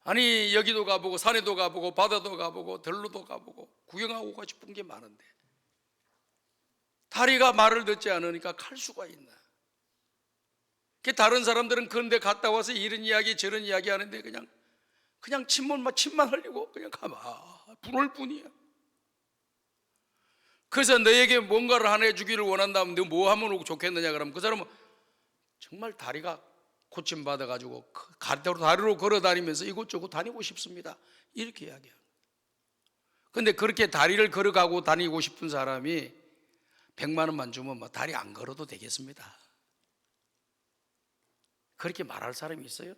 아니 여기도 가보고 산에도 가보고 바다도 가보고 들로도 가보고 구경하고 가고 싶은 게 많은데 다리가 말을 듣지 않으니까 갈 수가 있나? 다른 사람들은 그런데 갔다 와서 이런 이야기 저런 이야기 하는데 그냥 침만 흘리고 그냥 가만 부를 뿐이야. 그래서 너에게 뭔가를 하나 해주기를 원한다면 너 뭐 하면 좋겠느냐 그러면 그 사람은 정말 다리가 고침받아가지고 다리로 걸어다니면서 이곳저곳 다니고 싶습니다 이렇게 이야기해요. 근데 그렇게 다리를 걸어가고 다니고 싶은 사람이 100만 원만 주면 뭐 다리 안 걸어도 되겠습니다. 그렇게 말할 사람이 있어요?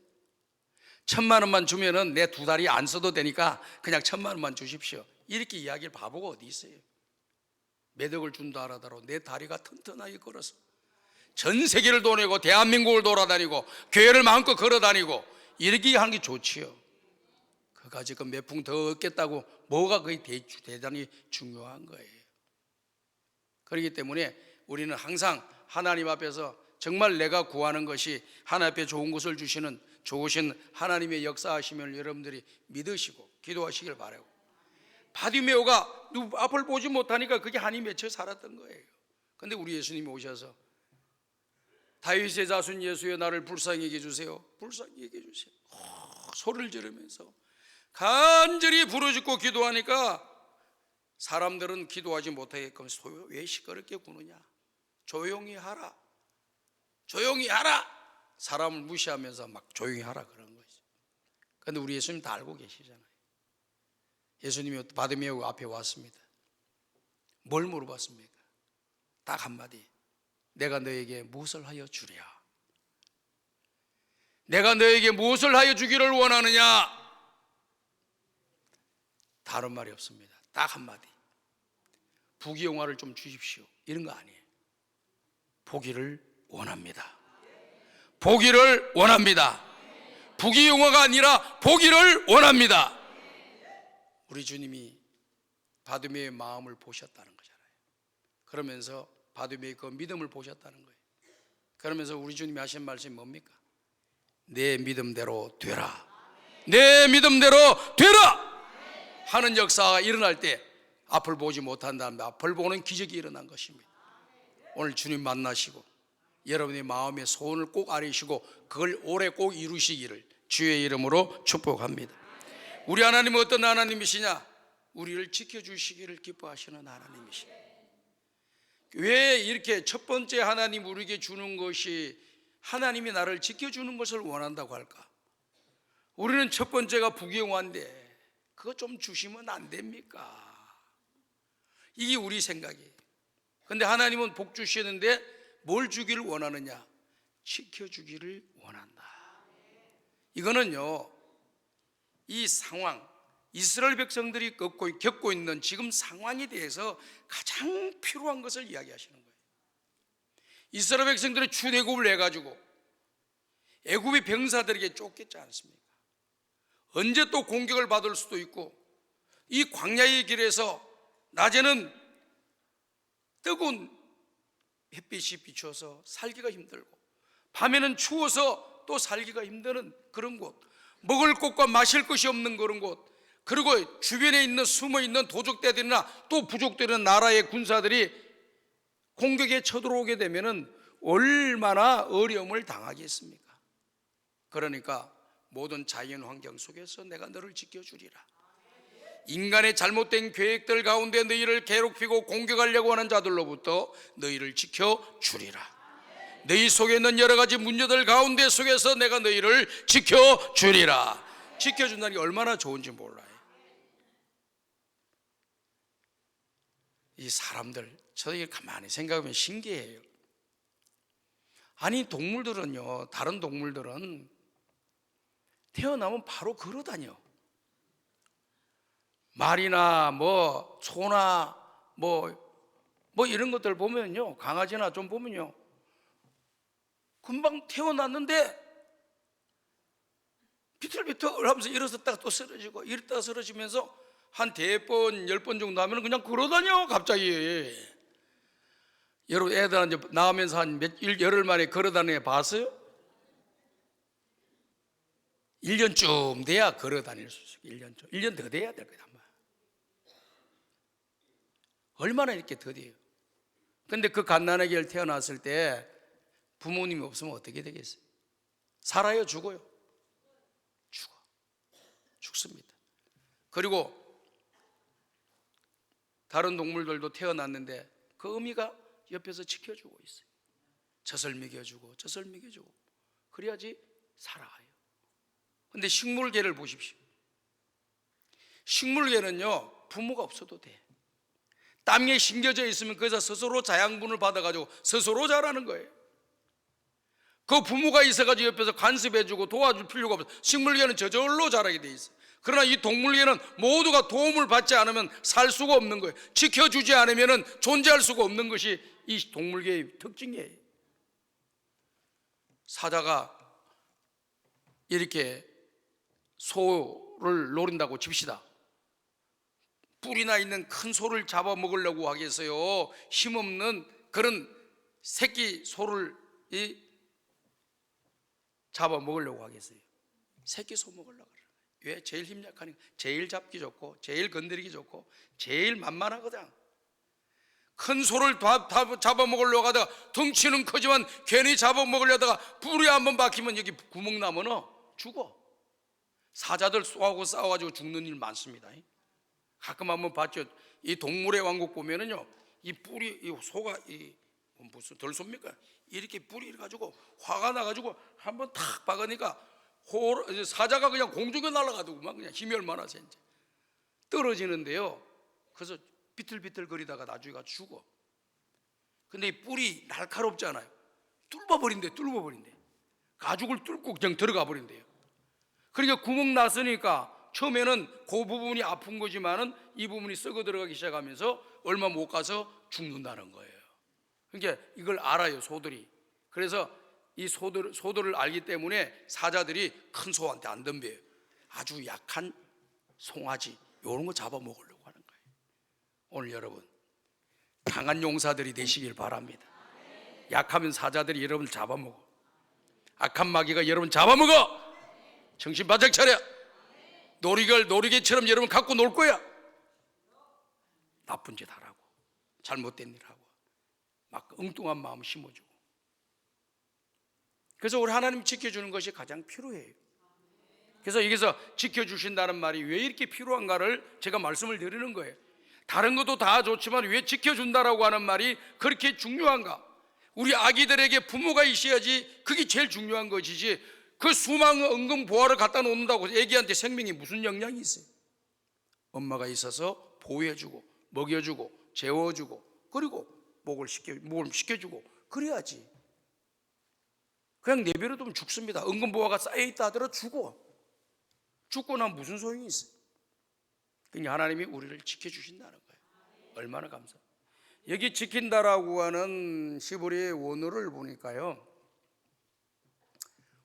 1000만 원만 주면은 내 두 다리 안 써도 되니까 그냥 1000만 원만 주십시오 이렇게 이야기를 바보가 어디 있어요? 몇 억을 준다 하더라도 내 다리가 튼튼하게 걸어서 전 세계를 도내고 대한민국을 돌아다니고 교회를 마음껏 걸어다니고 이렇게 하는 게 좋지요. 그가 지금 몇 풍 더 얻겠다고 뭐가 거의 대단히 중요한 거예요. 그렇기 때문에 우리는 항상 하나님 앞에서 정말 내가 구하는 것이 하나님 앞에 좋은 것을 주시는 좋으신 하나님의 역사하심을 여러분들이 믿으시고 기도하시길 바라고, 바디메오가 앞을 보지 못하니까 그게 한이 맺혀 살았던 거예요. 그런데 우리 예수님이 오셔서 다윗의 자손 예수여 나를 불쌍히 여겨주세요, 불쌍히 여겨주세요 소리를 지르면서 간절히 부르짖고 기도하니까 사람들은 기도하지 못하게끔 왜 시끄럽게 구느냐, 조용히 하라, 조용히 하라, 사람을 무시하면서 막 조용히 하라 그런 거죠. 그런데 우리 예수님 다 알고 계시잖아요. 예수님이 바디메오 앞에 왔습니다. 뭘 물어봤습니까? 딱 한마디, 내가 너에게 무엇을 하여 주랴? 내가 너에게 무엇을 하여 주기를 원하느냐? 다른 말이 없습니다. 딱 한마디, 부귀영화를 좀 주십시오 이런 거 아니에요. 보기를 원합니다. 보기를 원합니다. 부귀영화가 아니라 보기를 원합니다. 우리 주님이 바디메오의 마음을 보셨다는 거잖아요. 그러면서 바디메오의 그 믿음을 보셨다는 거예요. 그러면서 우리 주님이 하신 말씀이 뭡니까? 내 믿음대로 되라, 내 믿음대로 되라 하는 역사가 일어날 때 앞을 보지 못한다면 앞을 보는 기적이 일어난 것입니다. 오늘 주님 만나시고 여러분의 마음의 소원을 꼭 아뢰시고 그걸 올해 꼭 이루시기를 주의 이름으로 축복합니다. 우리 하나님은 어떤 하나님이시냐? 우리를 지켜주시기를 기뻐하시는 하나님이시다. 왜 이렇게 첫 번째 하나님 우리에게 주는 것이 하나님이 나를 지켜주는 것을 원한다고 할까? 우리는 첫 번째가 부귀영화인데 그거 좀 주시면 안 됩니까? 이게 우리 생각이에요. 그런데 하나님은 복 주시는데 뭘 주기를 원하느냐? 지켜주기를 원한다. 이거는요, 이 상황, 이스라엘 백성들이 겪고 있는 지금 상황에 대해서 가장 필요한 것을 이야기하시는 거예요. 이스라엘 백성들이 출애굽을 해가지고 애굽의 병사들에게 쫓겼지 않습니까? 언제 또 공격을 받을 수도 있고, 이 광야의 길에서 낮에는 뜨거운 햇빛이 비춰서 살기가 힘들고, 밤에는 추워서 또 살기가 힘드는 그런 곳, 먹을 것과 마실 것이 없는 그런 곳, 그리고 주변에 있는 숨어있는 도적대들이나 또 부족되는 나라의 군사들이 공격에 쳐들어오게 되면 얼마나 어려움을 당하겠습니까? 그러니까 모든 자연 환경 속에서 내가 너를 지켜주리라. 인간의 잘못된 계획들 가운데 너희를 괴롭히고 공격하려고 하는 자들로부터 너희를 지켜주리라. 너희 속에 있는 여러 가지 문제들 가운데 속에서 내가 너희를 지켜주리라. 지켜준다는 게 얼마나 좋은지 몰라요. 이 사람들, 저희 가만히 생각하면 신기해요. 아니, 동물들은요, 다른 동물들은 태어나면 바로 걸어다녀. 말이나 뭐 소나 뭐 이런 것들 보면요, 강아지나 좀 보면요, 금방 태어났는데 비틀비틀 하면서 일어섰다가 또 쓰러지고, 이랬다가 쓰러지면서 한 10번, 10번 정도 하면 그냥 걸어다녀, 갑자기. 여러분, 애들 이제 나오면서 한 열흘 만에 걸어다니는 애 봤어요? 1년쯤 돼야 걸어다닐 수 있어요. 1년 더 돼야 될 거예요. 얼마나 이렇게 더뎌요. 근데 그 갓난아기를 태어났을 때 부모님이 없으면 어떻게 되겠어요? 살아요, 죽어요? 죽습니다. 그리고 다른 동물들도 태어났는데 그 어미가 옆에서 지켜주고 있어요. 젖을 먹여주고 젖을 먹여주고, 그래야지 살아가요. 근데 식물계를 보십시오. 식물계는요, 부모가 없어도 돼. 땅에 심겨져 있으면 거기서 스스로 자양분을 받아가지고 스스로 자라는 거예요. 그 부모가 있어가지고 옆에서 간섭해주고 도와줄 필요가 없어요. 식물계는 저절로 자라게 돼 있어요. 그러나 이 동물계는 모두가 도움을 받지 않으면 살 수가 없는 거예요. 지켜주지 않으면 존재할 수가 없는 것이 이 동물계의 특징이에요. 사자가 이렇게 소를 노린다고 칩시다. 뿔이나 있는 큰 소를 잡아먹으려고 하겠어요? 힘없는 그런 새끼 소를 잡아먹으려고 하겠어요? 새끼 소 먹으려고 그래요. 왜? 제일 힘 약하니까. 제일 잡기 좋고 제일 건드리기 좋고 제일 만만하거든. 큰 소를 잡아먹으려고 하다가 덩치는 크지만 괜히 잡아먹으려다가 뿔이 한번 박히면 여기 구멍 나면 죽어. 사자들 쏘하고 싸워가지고 죽는 일 많습니다. 가끔 한번 봤죠. 이 동물의 왕국 보면은요, 이 뿔이, 이 소가 무슨 덜소입니까? 이렇게 뿔이 가지고 화가 나가지고 한번 탁 박으니까 사자가 그냥 공중에 날아가더구만. 그냥 힘이 얼마나 센지 떨어지는데요. 그래서 비틀비틀 거리다가 나중에 가서 죽어. 근데 이 뿔이 날카롭잖아요. 뚫어버린대. 가죽을 뚫고 그냥 들어가 버린대요. 그러니까 구멍 났으니까 처음에는 그 부분이 아픈 거지만은 이 부분이 썩어 들어가기 시작하면서 얼마 못 가서 죽는다는 거예요. 그러니까 이걸 알아요, 소들이. 그래서 이 소들을 알기 때문에 사자들이 큰 소한테 안 덤벼요. 아주 약한 송아지 이런 거 잡아먹으려고 하는 거예요. 오늘 여러분, 강한 용사들이 되시길 바랍니다. 약하면 사자들이 여러분을 잡아먹어. 악한 마귀가 여러분 잡아먹어. 정신 바짝 차려. 놀이개처럼 여러분 갖고 놀 거야. 나쁜 짓 하라고, 잘못된 일 하고, 막 엉뚱한 마음 심어주고. 그래서 우리 하나님 지켜주는 것이 가장 필요해요. 그래서 여기서 지켜주신다는 말이 왜 이렇게 필요한가를 제가 말씀을 드리는 거예요. 다른 것도 다 좋지만 왜 지켜준다라고 하는 말이 그렇게 중요한가? 우리 아기들에게 부모가 있어야지 그게 제일 중요한 것이지, 그 수많은 응급보호를 갖다 놓는다고 애기한테 생명이 무슨 영향이 있어요? 엄마가 있어서 보호해주고 먹여주고 재워주고 그리고 목을 씻겨주고 그래야지. 그냥 내버려두면 죽습니다. 은근보화가 쌓여있다 하더라도 죽고 나면 무슨 소용이 있어요? 그러니까 하나님이 우리를 지켜주신다는 거예요. 얼마나 감사합니다. 여기 지킨다라고 하는 히브리의 원어를 보니까요,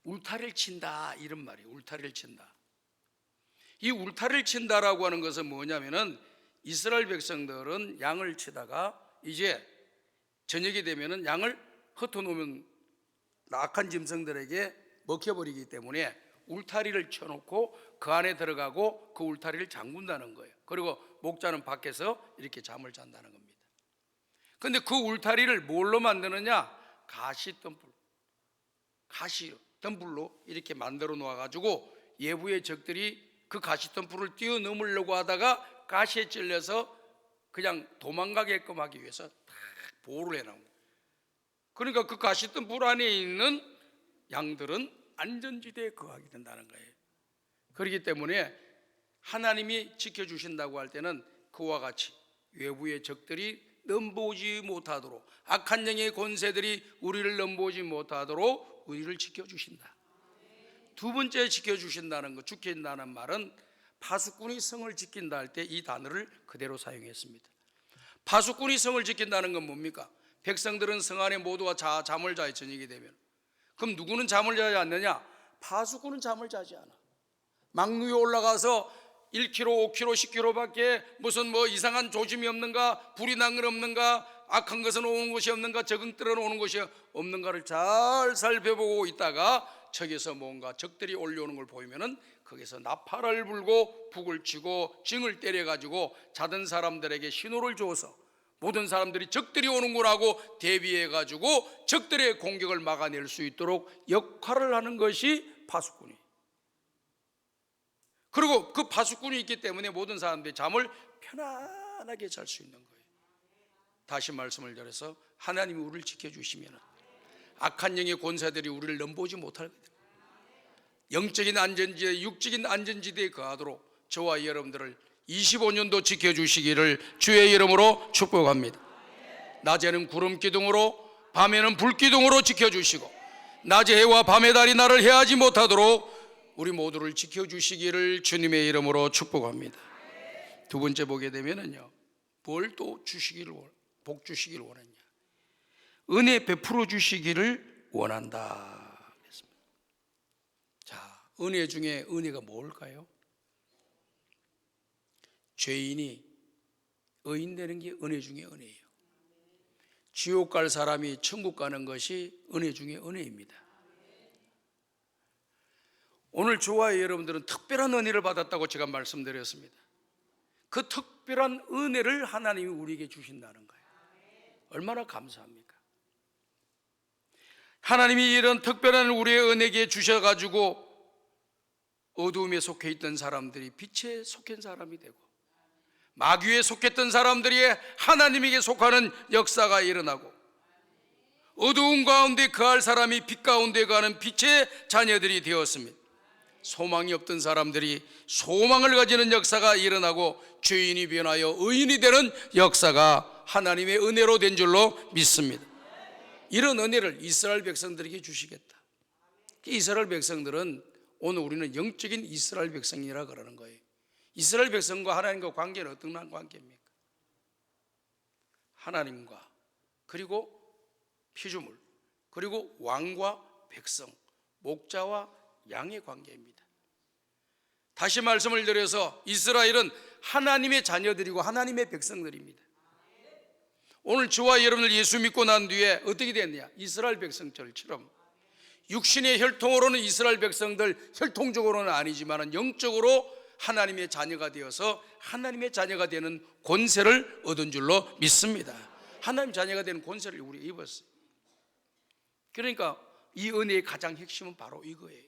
울타리를 친다 이런 말이에요. 울타리를 친다. 이 울타리를 친다라고 하는 것은 뭐냐면은 이스라엘 백성들은 양을 치다가 이제 저녁이 되면은 양을 흩어놓으면 악한 짐승들에게 먹혀버리기 때문에 울타리를 쳐놓고 그 안에 들어가고 그 울타리를 잠근다는 거예요. 그리고 목자는 밖에서 이렇게 잠을 잔다는 겁니다. 근데 그 울타리를 뭘로 만드느냐? 가시덤불로 이렇게 만들어 놓아가지고 예부의 적들이 그 가시덤불을 뛰어넘으려고 하다가 가시에 찔려서 그냥 도망가게끔 하기 위해서 딱 보호를 해놓은 거예요. 그러니까 그 가시덤불 안에 있는 양들은 안전지대에 거하게 된다는 거예요. 그렇기 때문에 하나님이 지켜주신다고 할 때는 그와 같이 외부의 적들이 넘보지 못하도록, 악한 영의 권세들이 우리를 넘보지 못하도록 우리를 지켜주신다. 두 번째 지켜주신다는 것, 지킨다는 말은 파수꾼이 성을 지킨다 할 때 이 단어를 그대로 사용했습니다. 파수꾼이 성을 지킨다는 건 뭡니까? 백성들은 성 안에 모두가 잠을 자요. 저녁이 되면. 그럼 누구는 잠을 자지 않느냐? 파수꾼은 잠을 자지 않아. 막루에 올라가서 1km, 5km, 10km밖에 무슨 이상한 조짐이 없는가, 불이 난 건 없는가, 악한 것은 오는 것이 없는가, 적응들은 오는 것이 없는가를 잘 살펴보고 있다가 저기서 뭔가 적들이 올려오는 걸 보이면은 거기서 나팔을 불고 북을 치고 징을 때려가지고 자던 사람들에게 신호를 줘서 모든 사람들이 적들이 오는구나 하고 대비해가지고 적들의 공격을 막아낼 수 있도록 역할을 하는 것이 파수꾼이. 그리고 그 파수꾼이 있기 때문에 모든 사람들이 잠을 편안하게 잘 수 있는 거예요. 다시 말씀을 드려서 하나님이 우리를 지켜주시면 악한 영의 권세들이 우리를 넘보지 못할 거예요. 영적인 안전지대, 육적인 안전지대에 거하도록 저와 여러분들을 25년도 지켜주시기를 주의 이름으로 축복합니다. 낮에는 구름 기둥으로 밤에는 불 기둥으로 지켜주시고 낮에 해와 밤의 달이 나를 해하지 못하도록 우리 모두를 지켜주시기를 주님의 이름으로 축복합니다. 두 번째 보게 되면은요, 뭘 또 복 주시기를 원하냐? 은혜 베풀어 주시기를 원한다 그랬습니다. 자, 은혜 중에 은혜가 뭘까요? 죄인이 의인 되는 게 은혜 중에 은혜예요. 지옥 갈 사람이 천국 가는 것이 은혜 중에 은혜입니다. 오늘 저와 여러분들은 특별한 은혜를 받았다고 제가 말씀드렸습니다. 그 특별한 은혜를 하나님이 우리에게 주신다는 거예요. 얼마나 감사합니까? 하나님이 이런 특별한 우리의 은혜에 주셔가지고 어두움에 속해 있던 사람들이 빛에 속한 사람이 되고 마귀에 속했던 사람들이 하나님에게 속하는 역사가 일어나고 어두운 가운데 거할 사람이 빛 가운데 거하는 빛의 자녀들이 되었습니다. 소망이 없던 사람들이 소망을 가지는 역사가 일어나고 죄인이 변하여 의인이 되는 역사가 하나님의 은혜로 된 줄로 믿습니다. 이런 은혜를 이스라엘 백성들에게 주시겠다. 이스라엘 백성들은 오늘 우리는 영적인 이스라엘 백성이라 그러는 거예요. 이스라엘 백성과 하나님과 관계는 어떤 관계입니까? 하나님과 그리고 피조물 그리고 왕과 백성, 목자와 양의 관계입니다. 다시 말씀을 드려서 이스라엘은 하나님의 자녀들이고 하나님의 백성들입니다. 오늘 저와 여러분들 예수 믿고 난 뒤에 어떻게 됐느냐? 이스라엘 백성들처럼 육신의 혈통으로는 이스라엘 백성들, 혈통적으로는 아니지만 영적으로 하나님의 자녀가 되어서 하나님의 자녀가 되는 권세를 얻은 줄로 믿습니다. 하나님 자녀가 되는 권세를 우리 입었어요. 그러니까 이 은혜의 가장 핵심은 바로 이거예요.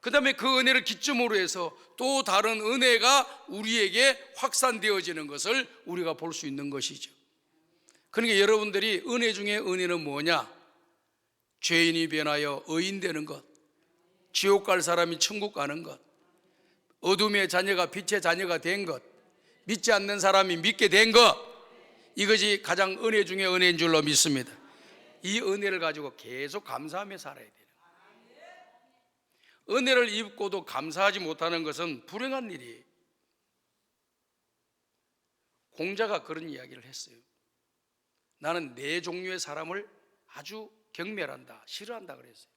그 다음에 그 은혜를 기점으로 해서 또 다른 은혜가 우리에게 확산되어지는 것을 우리가 볼 수 있는 것이죠. 그러니까 여러분들이 은혜 중에 은혜는 뭐냐? 죄인이 변하여 의인 되는 것, 지옥 갈 사람이 천국 가는 것, 어둠의 자녀가 빛의 자녀가 된 것, 믿지 않는 사람이 믿게 된 것, 이것이 가장 은혜 중에 은혜인 줄로 믿습니다. 이 은혜를 가지고 계속 감사하며 살아야 돼요. 은혜를 입고도 감사하지 못하는 것은 불행한 일이에요. 공자가 그런 이야기를 했어요. 나는 네 종류의 사람을 아주 경멸한다, 싫어한다 그랬어요.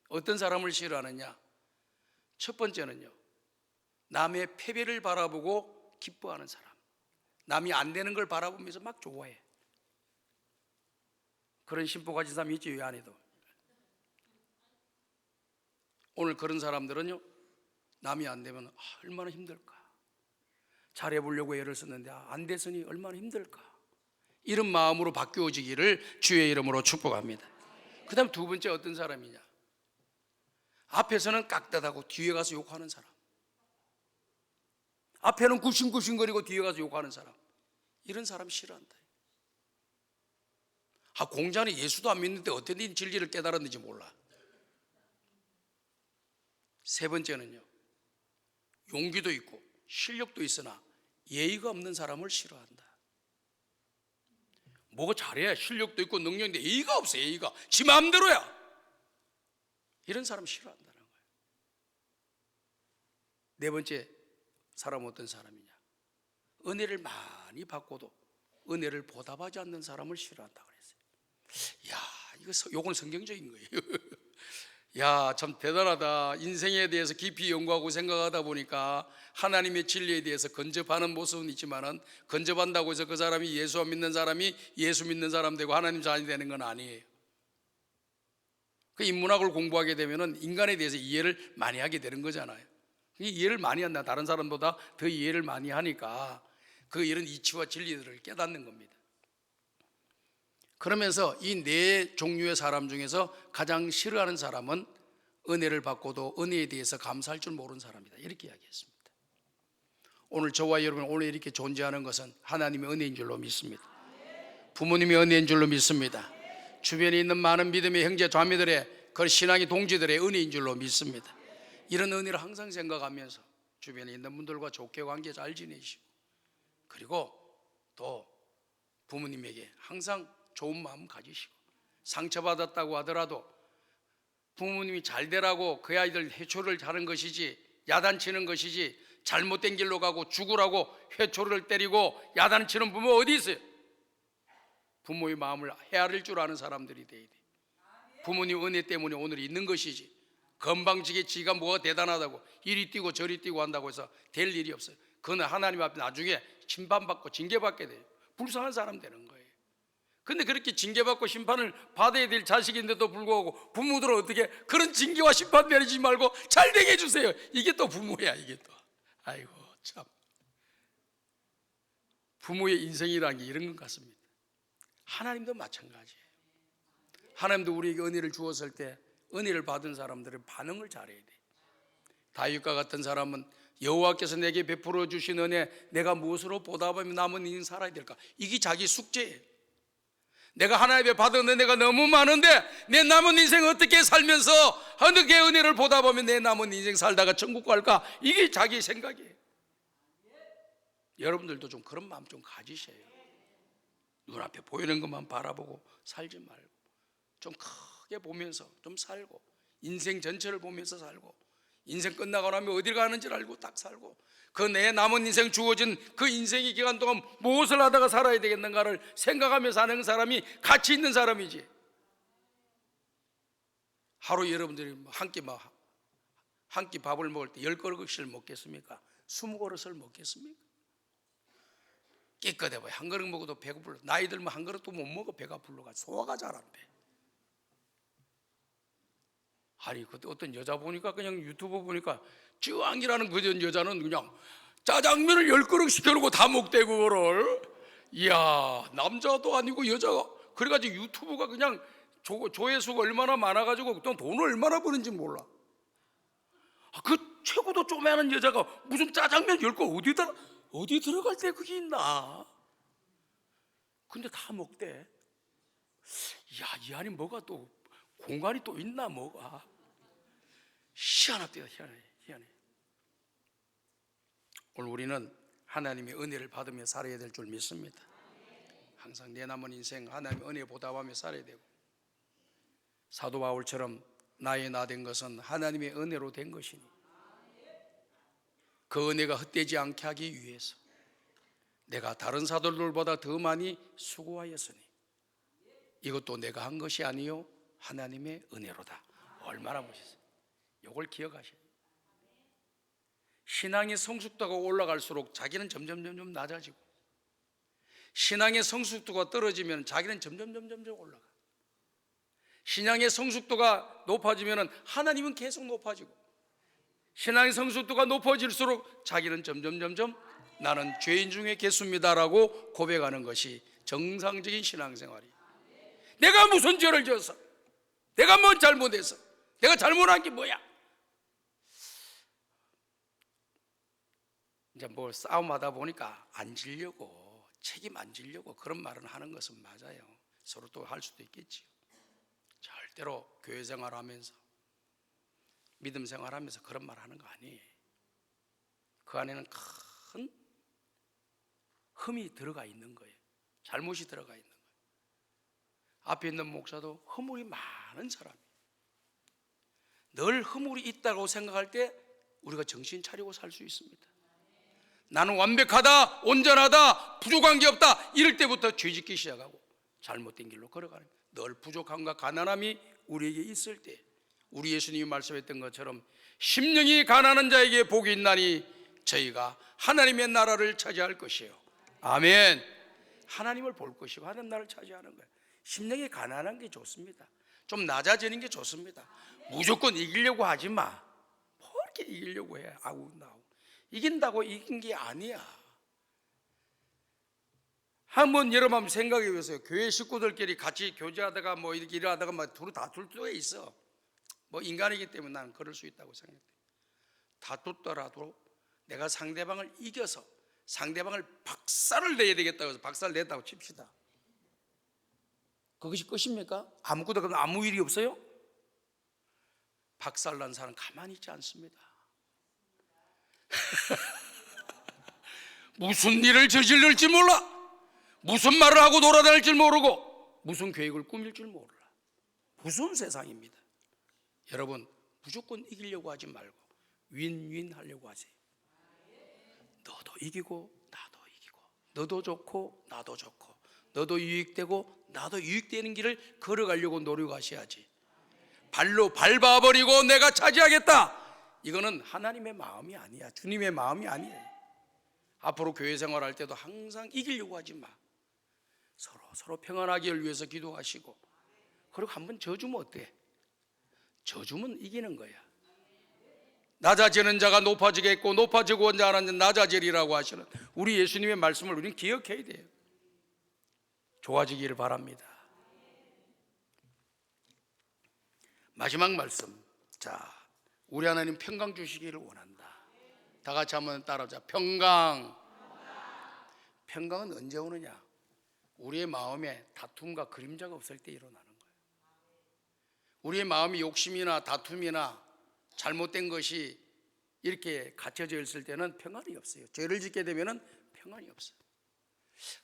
어떤 사람을 싫어하느냐? 첫 번째는요, 남의 패배를 바라보고 기뻐하는 사람. 남이 안 되는 걸 바라보면서 막 좋아해. 그런 심보 가진 사람이 있지, 이 안에도. 오늘 그런 사람들은요, 남이 안 되면 얼마나 힘들까, 잘해보려고 애를 썼는데 안 됐으니 얼마나 힘들까, 이런 마음으로 바뀌어지기를 주의 이름으로 축복합니다. 그 다음 두 번째 어떤 사람이냐? 앞에서는 깍듯하고 뒤에 가서 욕하는 사람. 앞에는 굽신굽신거리고 뒤에 가서 욕하는 사람. 이런 사람 싫어한다. 공자는 예수도 안 믿는데 어떻게 진리를 깨달았는지 몰라. 세 번째는요, 용기도 있고 실력도 있으나 예의가 없는 사람을 싫어한다. 뭐가 잘해, 실력도 있고 능력인데 예의가 없어. 예의가 지 마음대로야. 이런 사람 싫어한다는 거예요. 네 번째 사람은 어떤 사람이냐? 은혜를 많이 받고도 은혜를 보답하지 않는 사람을 싫어한다 그랬어요. 요건 성경적인 거예요. 참 대단하다. 인생에 대해서 깊이 연구하고 생각하다 보니까 하나님의 진리에 대해서 근접하는 모습은 있지만은, 근접한다고 해서 그 사람이 예수 안 믿는 사람이 예수 믿는 사람 되고 하나님 자녀 되는 건 아니에요. 그 인문학을 공부하게 되면은 인간에 대해서 이해를 많이 하게 되는 거잖아요. 이해를 많이 한다. 다른 사람보다 더 이해를 많이 하니까 그 이런 이치와 진리들을 깨닫는 겁니다. 그러면서 이 네 종류의 사람 중에서 가장 싫어하는 사람은 은혜를 받고도 은혜에 대해서 감사할 줄 모르는 사람이다, 이렇게 이야기했습니다. 오늘 저와 여러분 오늘 이렇게 존재하는 것은 하나님의 은혜인 줄로 믿습니다. 부모님의 은혜인 줄로 믿습니다. 주변에 있는 많은 믿음의 형제 자매들의, 그 신앙의 동지들의 은혜인 줄로 믿습니다. 이런 은혜를 항상 생각하면서 주변에 있는 분들과 좋게 관계 잘 지내시고, 그리고 또 부모님에게 항상 좋은 마음 가지시고, 상처받았다고 하더라도 부모님이 잘 되라고 그 아이들 회초를 자른 것이지, 야단치는 것이지, 잘못된 길로 가고 죽으라고 회초를 때리고 야단치는 부모 어디 있어요? 부모의 마음을 헤아릴 줄 아는 사람들이 돼야 돼. 부모님 은혜 때문에 오늘 있는 것이지, 건방지게 지가 뭐가 대단하다고 이리 뛰고 저리 뛰고 한다고 해서 될 일이 없어요. 그건 하나님 앞에 나중에 심판받고 징계받게 돼요. 불쌍한 사람 되는 거예요. 근데 그렇게 징계받고 심판을 받아야 될 자식인데도 불구하고 부모들은 어떻게 그런 징계와 심판 내리지 말고 잘 되게 해주세요. 이게 또 부모야. 이게 또 아이고 참, 부모의 인생이라는 게 이런 것 같습니다. 하나님도 마찬가지예요. 하나님도 우리에게 은혜를 주었을 때 은혜를 받은 사람들의 반응을 잘해야 돼. 다윗과 같은 사람은 여호와께서 내게 베풀어 주신 은혜 내가 무엇으로 보답하며 남은 인생 살아야 될까? 이게 자기 숙제예요. 내가 하나님의 받은 은혜가 너무 많은데 내 남은 인생 어떻게 살면서 어떻게 은혜를 보답하며 내 남은 인생 살다가 천국 갈까? 이게 자기 생각이에요. 여러분들도 좀 그런 마음 좀 가지셔요. 눈앞에 보이는 것만 바라보고 살지 말고 좀 크게 보면서 좀 살고, 인생 전체를 보면서 살고, 인생 끝나고 나면 어디를 가는지를 알고 딱 살고, 그 내 남은 인생 주어진 그 인생의 기간 동안 무엇을 하다가 살아야 되겠는가를 생각하며 사는 사람이 가치 있는 사람이지. 하루 여러분들이 한 끼 밥을 먹을 때 10그릇을 먹겠습니까? 20그릇을 먹겠습니까? 깨끗해 보여. 한 그릇 먹어도 배고플러. 나이 들면 한 그릇도 못 먹어. 배가 불러가 소화가 잘 안 돼. 아니 그때 어떤 여자 보니까 그냥 유튜브 보니까 쯔왕이라는 그 여자는 그냥 짜장면을 10그릇 시켜놓고 다 먹대 그거를. 이야, 남자도 아니고 여자가. 그래가지고 유튜브가 그냥 조회수가 얼마나 많아가지고 또 돈을 얼마나 버는지 몰라. 그 최고도 쪼매는 여자가 무슨 짜장면 10그릇 어디 들어갈 때 그게 있나? 근데 다 먹대. 야, 이 안에 뭐가 또 공간이 또 있나 뭐가. 희한하대요. 희한해. 오늘 우리는 하나님의 은혜를 받으며 살아야 될 줄 믿습니다. 항상 내 남은 인생 하나님의 은혜 보답하며 살아야 되고, 사도 바울처럼 나의 나 된 것은 하나님의 은혜로 된 것이니 그 은혜가 헛되지 않게 하기 위해서 내가 다른 사도들보다 더 많이 수고하였으니 이것도 내가 한 것이 아니요 하나님의 은혜로다. 얼마나 멋있어요. 이걸 기억하셔야 돼요. 신앙의 성숙도가 올라갈수록 자기는 점점 낮아지고, 신앙의 성숙도가 떨어지면 자기는 점점 올라가. 신앙의 성숙도가 높아지면 하나님은 계속 높아지고, 신앙의 성숙도가 높아질수록 자기는 점점 나는 죄인 중에 개수입니다라고 고백하는 것이 정상적인 신앙생활이에요. 내가 무슨 죄를 지어서, 내가 뭐 잘못해서, 내가 잘못한 게 뭐야? 이제 뭐 싸움하다 보니까 안 지려고, 책임 안 지려고 그런 말은 하는 것은 맞아요. 서로 또 할 수도 있겠지요. 절대로 교회 생활하면서, 믿음 생활하면서 그런 말 하는 거 아니에요. 그 안에는 큰 흠이 들어가 있는 거예요. 잘못이 들어가 있는 거예요. 앞에 있는 목사도 허물이 많은 사람이에요. 늘 허물이 있다고 생각할 때 우리가 정신 차리고 살 수 있습니다. 나는 완벽하다, 온전하다, 부족한 게 없다, 이럴 때부터 죄짓기 시작하고 잘못된 길로 걸어가는 거예요. 늘 부족함과 가난함이 우리에게 있을 때, 우리 예수님이 말씀했던 것처럼 심령이 가난한 자에게 복이 있나니 저희가 하나님의 나라를 차지할 것이에요. 아멘. 하나님을 볼 것이고 하나님 나라를 차지하는 거예요. 심령이 가난한 게 좋습니다. 좀 낮아지는 게 좋습니다. 무조건 이기려고 하지 마. 뭐 이렇게 이기려고 해. 이긴다고 이긴 게 아니야. 한번 여러분 한번 생각해 보세요. 교회 식구들끼리 같이 교제하다가 뭐 이렇게 일하다가 막 둘이 다툴 때가 있어. 뭐 인간이기 때문에 나는 그럴 수 있다고 생각해. 다투더라도 내가 상대방을 이겨서 상대방을 박살을 내야 되겠다고 해서 박살을 냈다고 칩시다. 그것이 끝입니까? 아무것도 아무 일이 없어요? 박살난 사람 가만히 있지 않습니다. 무슨 일을 저질를지 몰라. 무슨 말을 하고 돌아다닐 줄 모르고 무슨 계획을 꾸밀 줄 몰라. 무슨 세상입니다. 여러분, 무조건 이기려고 하지 말고 윈윈 하려고 하세요. 너도 이기고 나도 이기고, 너도 좋고 나도 좋고, 너도 유익되고 나도 유익되는 길을 걸어가려고 노력하셔야지. 발로 밟아버리고 내가 차지하겠다, 이거는 하나님의 마음이 아니야. 주님의 마음이 아니에요. 앞으로 교회 생활할 때도 항상 이기려고 하지 마. 서로 평안하기를 위해서 기도하시고, 그리고 한번 져주면 어때? 져주면 이기는 거야. 낮아지는 자가 높아지겠고 높아지고 온 자는 낮아지리라고 하시는 우리 예수님의 말씀을 우리는 기억해야 돼요. 좋아지기를 바랍니다. 마지막 말씀. 자, 우리 하나님 평강 주시기를 원한다. 다 같이 한번 따라하자. 평강. 평강은 언제 오느냐? 우리의 마음에 다툼과 그림자가 없을 때 일어나는 거예요. 우리의 마음이 욕심이나 다툼이나 잘못된 것이 이렇게 갇혀져 있을 때는 평안이 없어요. 죄를 짓게 되면 평안이 없어요.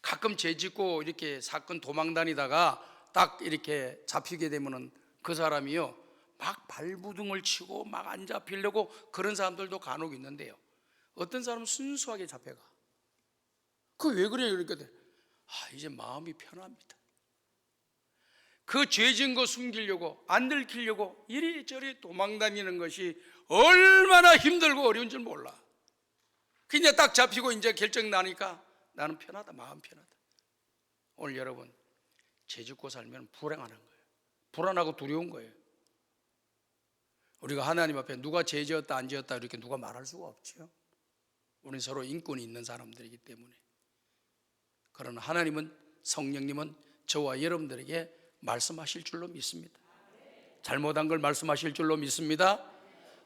가끔 죄 짓고 이렇게 사건 도망 다니다가 딱 이렇게 잡히게 되면 그 사람이요, 막 발부둥을 치고 막 안 잡히려고 그런 사람들도 간혹 있는데요, 어떤 사람은 순수하게 잡혀가. 그 왜 그래요? 그러니까 이제 마음이 편합니다. 그 죄 지은 거 숨기려고, 안 들키려고 이리저리 도망다니는 것이 얼마나 힘들고 어려운 줄 몰라. 그냥 딱 잡히고 이제 결정 나니까 나는 편하다, 마음 편하다. 오늘 여러분, 죄 짓고 살면 불행하는 거예요. 불안하고 두려운 거예요. 우리가 하나님 앞에 누가 죄 지었다 안 지었다 이렇게 누가 말할 수가 없죠. 우리는 서로 인권이 있는 사람들이기 때문에. 그러나 하나님은, 성령님은 저와 여러분들에게 말씀하실 줄로 믿습니다. 잘못한 걸 말씀하실 줄로 믿습니다.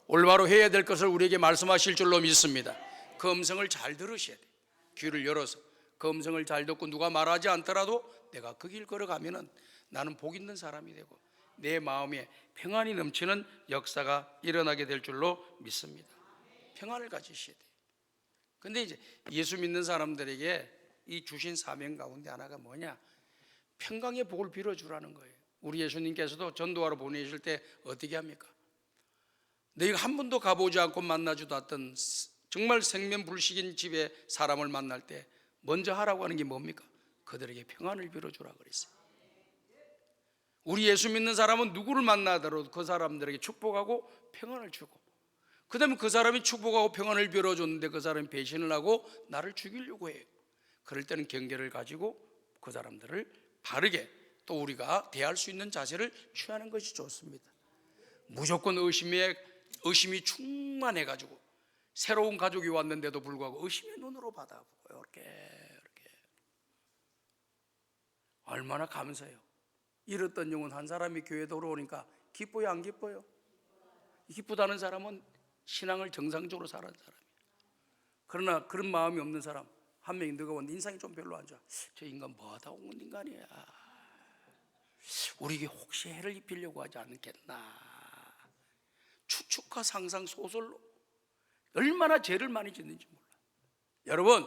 올바로 해야 될 것을 우리에게 말씀하실 줄로 믿습니다. 그 음성을 잘 들으셔야 돼요. 귀를 열어서 그 음성을 잘 듣고 누가 말하지 않더라도 내가 그 길 걸어가면 나는 복 있는 사람이 되고 내 마음에 평안이 넘치는 역사가 일어나게 될 줄로 믿습니다. 평안을 가지셔야 돼요. 근데 이제 예수 믿는 사람들에게 이 주신 사명 가운데 하나가 뭐냐? 평강의 복을 빌어주라는 거예요. 우리 예수님께서도 전도하러 보내실 때 어떻게 합니까? 너희가 한 번도 가보지 않고 만나지도 않던 정말 생면불식인 집에 사람을 만날 때 먼저 하라고 하는 게 뭡니까? 그들에게 평안을 빌어주라 그랬어요. 우리 예수 믿는 사람은 누구를 만나더라도 그 사람들에게 축복하고 평안을 주고, 그 다음에 그 사람이 축복하고 평안을 빌어줬는데 그 사람이 배신을 하고 나를 죽이려고 해요. 그럴 때는 경계를 가지고 그 사람들을 바르게 또 우리가 대할 수 있는 자세를 취하는 것이 좋습니다. 무조건 의심이 충만해가지고 새로운 가족이 왔는데도 불구하고 의심의 눈으로 받아보고 이렇게 얼마나 감사해요. 잃었던 영혼 한 사람이 교회에 돌아오니까 기뻐요, 안 기뻐요? 기쁘다는 사람은 신앙을 정상적으로 살아는 사람이에요. 그러나 그런 마음이 없는 사람 한 명이 너가 왔는데 인상이 좀 별로 안 좋아. 저 인간 뭐하다 온 인간이야. 우리에게 혹시 해를 입히려고 하지 않겠나. 추측과 상상 소설로 얼마나 죄를 많이 짓는지 몰라. 여러분,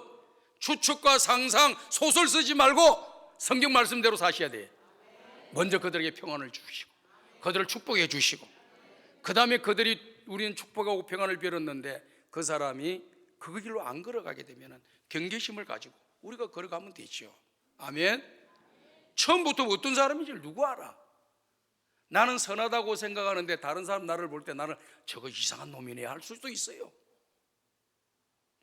추측과 상상 소설 쓰지 말고 성경 말씀대로 사셔야 돼요. 먼저 그들에게 평안을 주시고 그들을 축복해 주시고, 그 다음에 우리는 축복하고 평안을 빌었는데 그 사람이 그 길로 안 걸어가게 되면 경계심을 가지고 우리가 걸어가면 되죠. 아멘. 처음부터 어떤 사람인지 누구 알아? 나는 선하다고 생각하는데 다른 사람 나를 볼 때 나는 저거 이상한 놈이네 할 수도 있어요.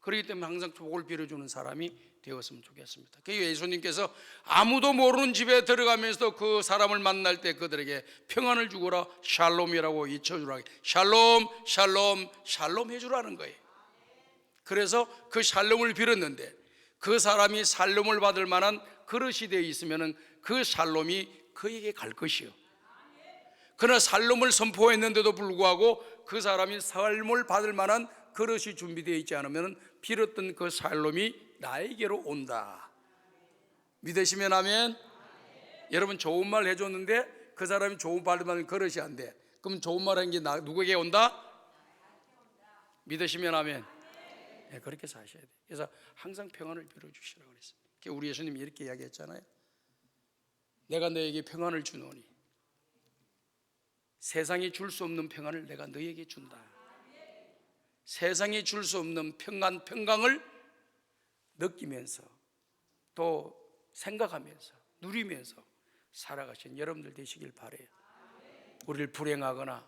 그렇기 때문에 항상 복을 빌어주는 사람이 되었으면 좋겠습니다. 그래서 예수님께서 아무도 모르는 집에 들어가면서 그 사람을 만날 때 그들에게 평안을 주거라, 샬롬이라고 잊혀주라. 샬롬 샬롬 샬롬 해주라는 거예요. 그래서 그 샬롬을 빌었는데 그 사람이 샬롬을 받을 만한 그릇이 되어 있으면 그 샬롬이 그에게 갈 것이요. 그러나 샬롬을 선포했는데도 불구하고 그 사람이 샬롬을 받을 만한 그릇이 준비되어 있지 않으면 빌었던 그 샬롬이 나에게로 온다. 믿으시면 아멘. 여러분, 좋은 말 해줬는데 그 사람이 좋은 말 받는 그릇이 안 돼. 그럼 좋은 말 한 게 누구에게 온다? 믿으시면 아멘. 네, 그렇게 사셔야 돼요. 그래서 항상 평안을 빌어주시라고 그랬어요. 우리 예수님이 이렇게 이야기했잖아요. 내가 너에게 평안을 주노니 세상이 줄 수 없는 평안을 내가 너에게 준다. 세상이 줄 수 없는 평강을 느끼면서 또 생각하면서 누리면서 살아가신 여러분들 되시길 바라요. 우리를 불행하거나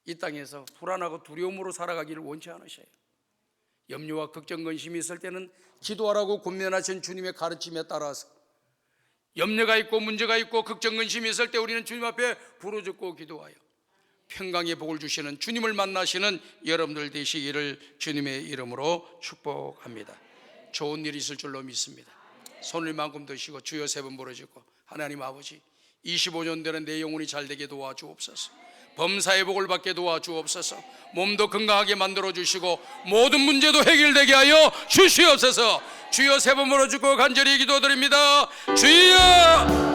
이 땅에서 불안하고 두려움으로 살아가기를 원치 않으셔요. 염려와 걱정, 근심이 있을 때는 기도하라고 권면하신 주님의 가르침에 따라서 염려가 있고 문제가 있고 걱정, 근심이 있을 때 우리는 주님 앞에 부르짖고 기도하여 평강의 복을 주시는 주님을 만나시는 여러분들 되시기를 주님의 이름으로 축복합니다. 좋은 일이 있을 줄로 믿습니다. 손을 만큼 드시고 주여 세 번 부르짖고, 하나님 아버지, 25년 되는 내 영혼이 잘되게 도와주옵소서. 범사의 복을 받게 도와주옵소서. 몸도 건강하게 만들어 주시고 모든 문제도 해결되게 하여 주시옵소서. 주여 세 번 부르짖고 간절히 기도드립니다. 주여.